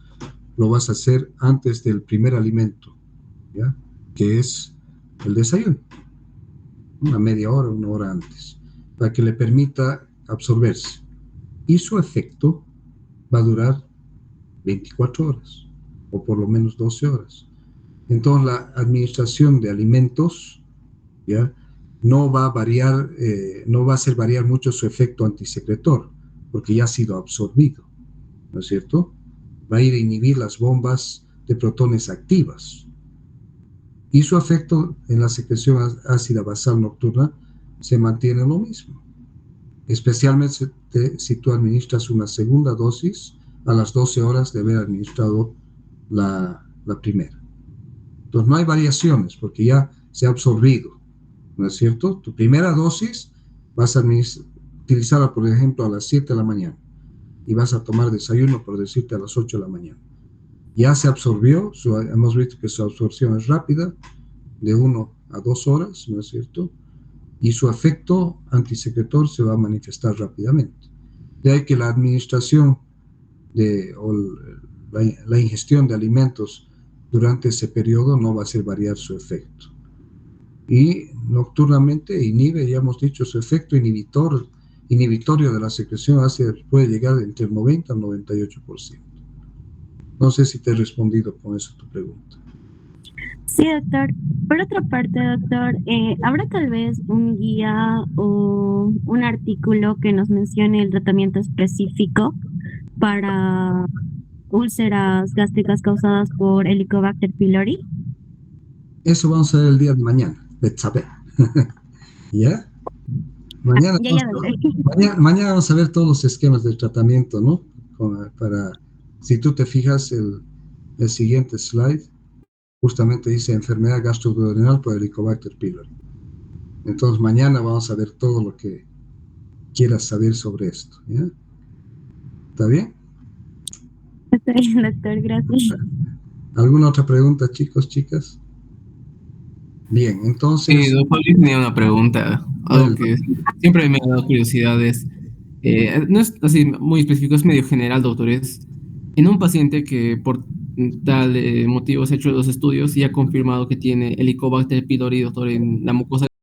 lo vas a hacer antes del primer alimento, ¿ya? Que es el desayuno, una media hora, una hora antes, para que le permita absorberse. Y su efecto va a durar 24 horas, o por lo menos 12 horas. Entonces, la administración de alimentos, ¿ya? No va a variar, no va a hacer variar mucho su efecto antisecretor, porque ya ha sido absorbido, ¿no es cierto? Va a ir a inhibir las bombas de protones activas. Y su efecto en la secreción ácida basal nocturna se mantiene lo mismo. Especialmente si tú administras una segunda dosis a las 12 horas de haber administrado la primera. Entonces no hay variaciones porque ya se ha absorbido, ¿no es cierto? Tu primera dosis vas a utilizarla, por ejemplo, a las 7 de la mañana y vas a tomar desayuno, por decirte, a las 8 de la mañana. Ya se absorbió, hemos visto que su absorción es rápida, de 1 a 2 horas, ¿no es cierto? Y su efecto antisecretor se va a manifestar rápidamente. De ahí que la administración o la ingestión de alimentos durante ese periodo no va a hacer variar su efecto. Y nocturnamente inhibe, ya hemos dicho, su efecto inhibitorio de la secreción ácida puede llegar entre el 90 al 98%. No sé si te he respondido con eso tu pregunta. Sí, doctor. Por otra parte, doctor, ¿habrá tal vez un guía o un artículo que nos mencione el tratamiento específico para úlceras gástricas causadas por Helicobacter pylori? Eso vamos a ver el día de mañana, Betsabe. ¿Ya? Mañana, mañana vamos a ver todos los esquemas de tratamiento, ¿no? Si tú te fijas, el siguiente slide justamente dice enfermedad gastroduodenal por Helicobacter pylori. Entonces mañana vamos a ver todo lo que quieras saber sobre esto, ¿ya? ¿Está bien? Está bien, doctor, gracias. ¿Alguna otra pregunta, chicos, chicas? Bien, entonces... Sí, doctor, yo tenía una pregunta, algo que siempre me ha dado curiosidades. No es así muy específico, es medio general, doctor. Es en un paciente que por tal motivo se ha hecho los estudios y ha confirmado que tiene Helicobacter pylori, doctor, en la mucosa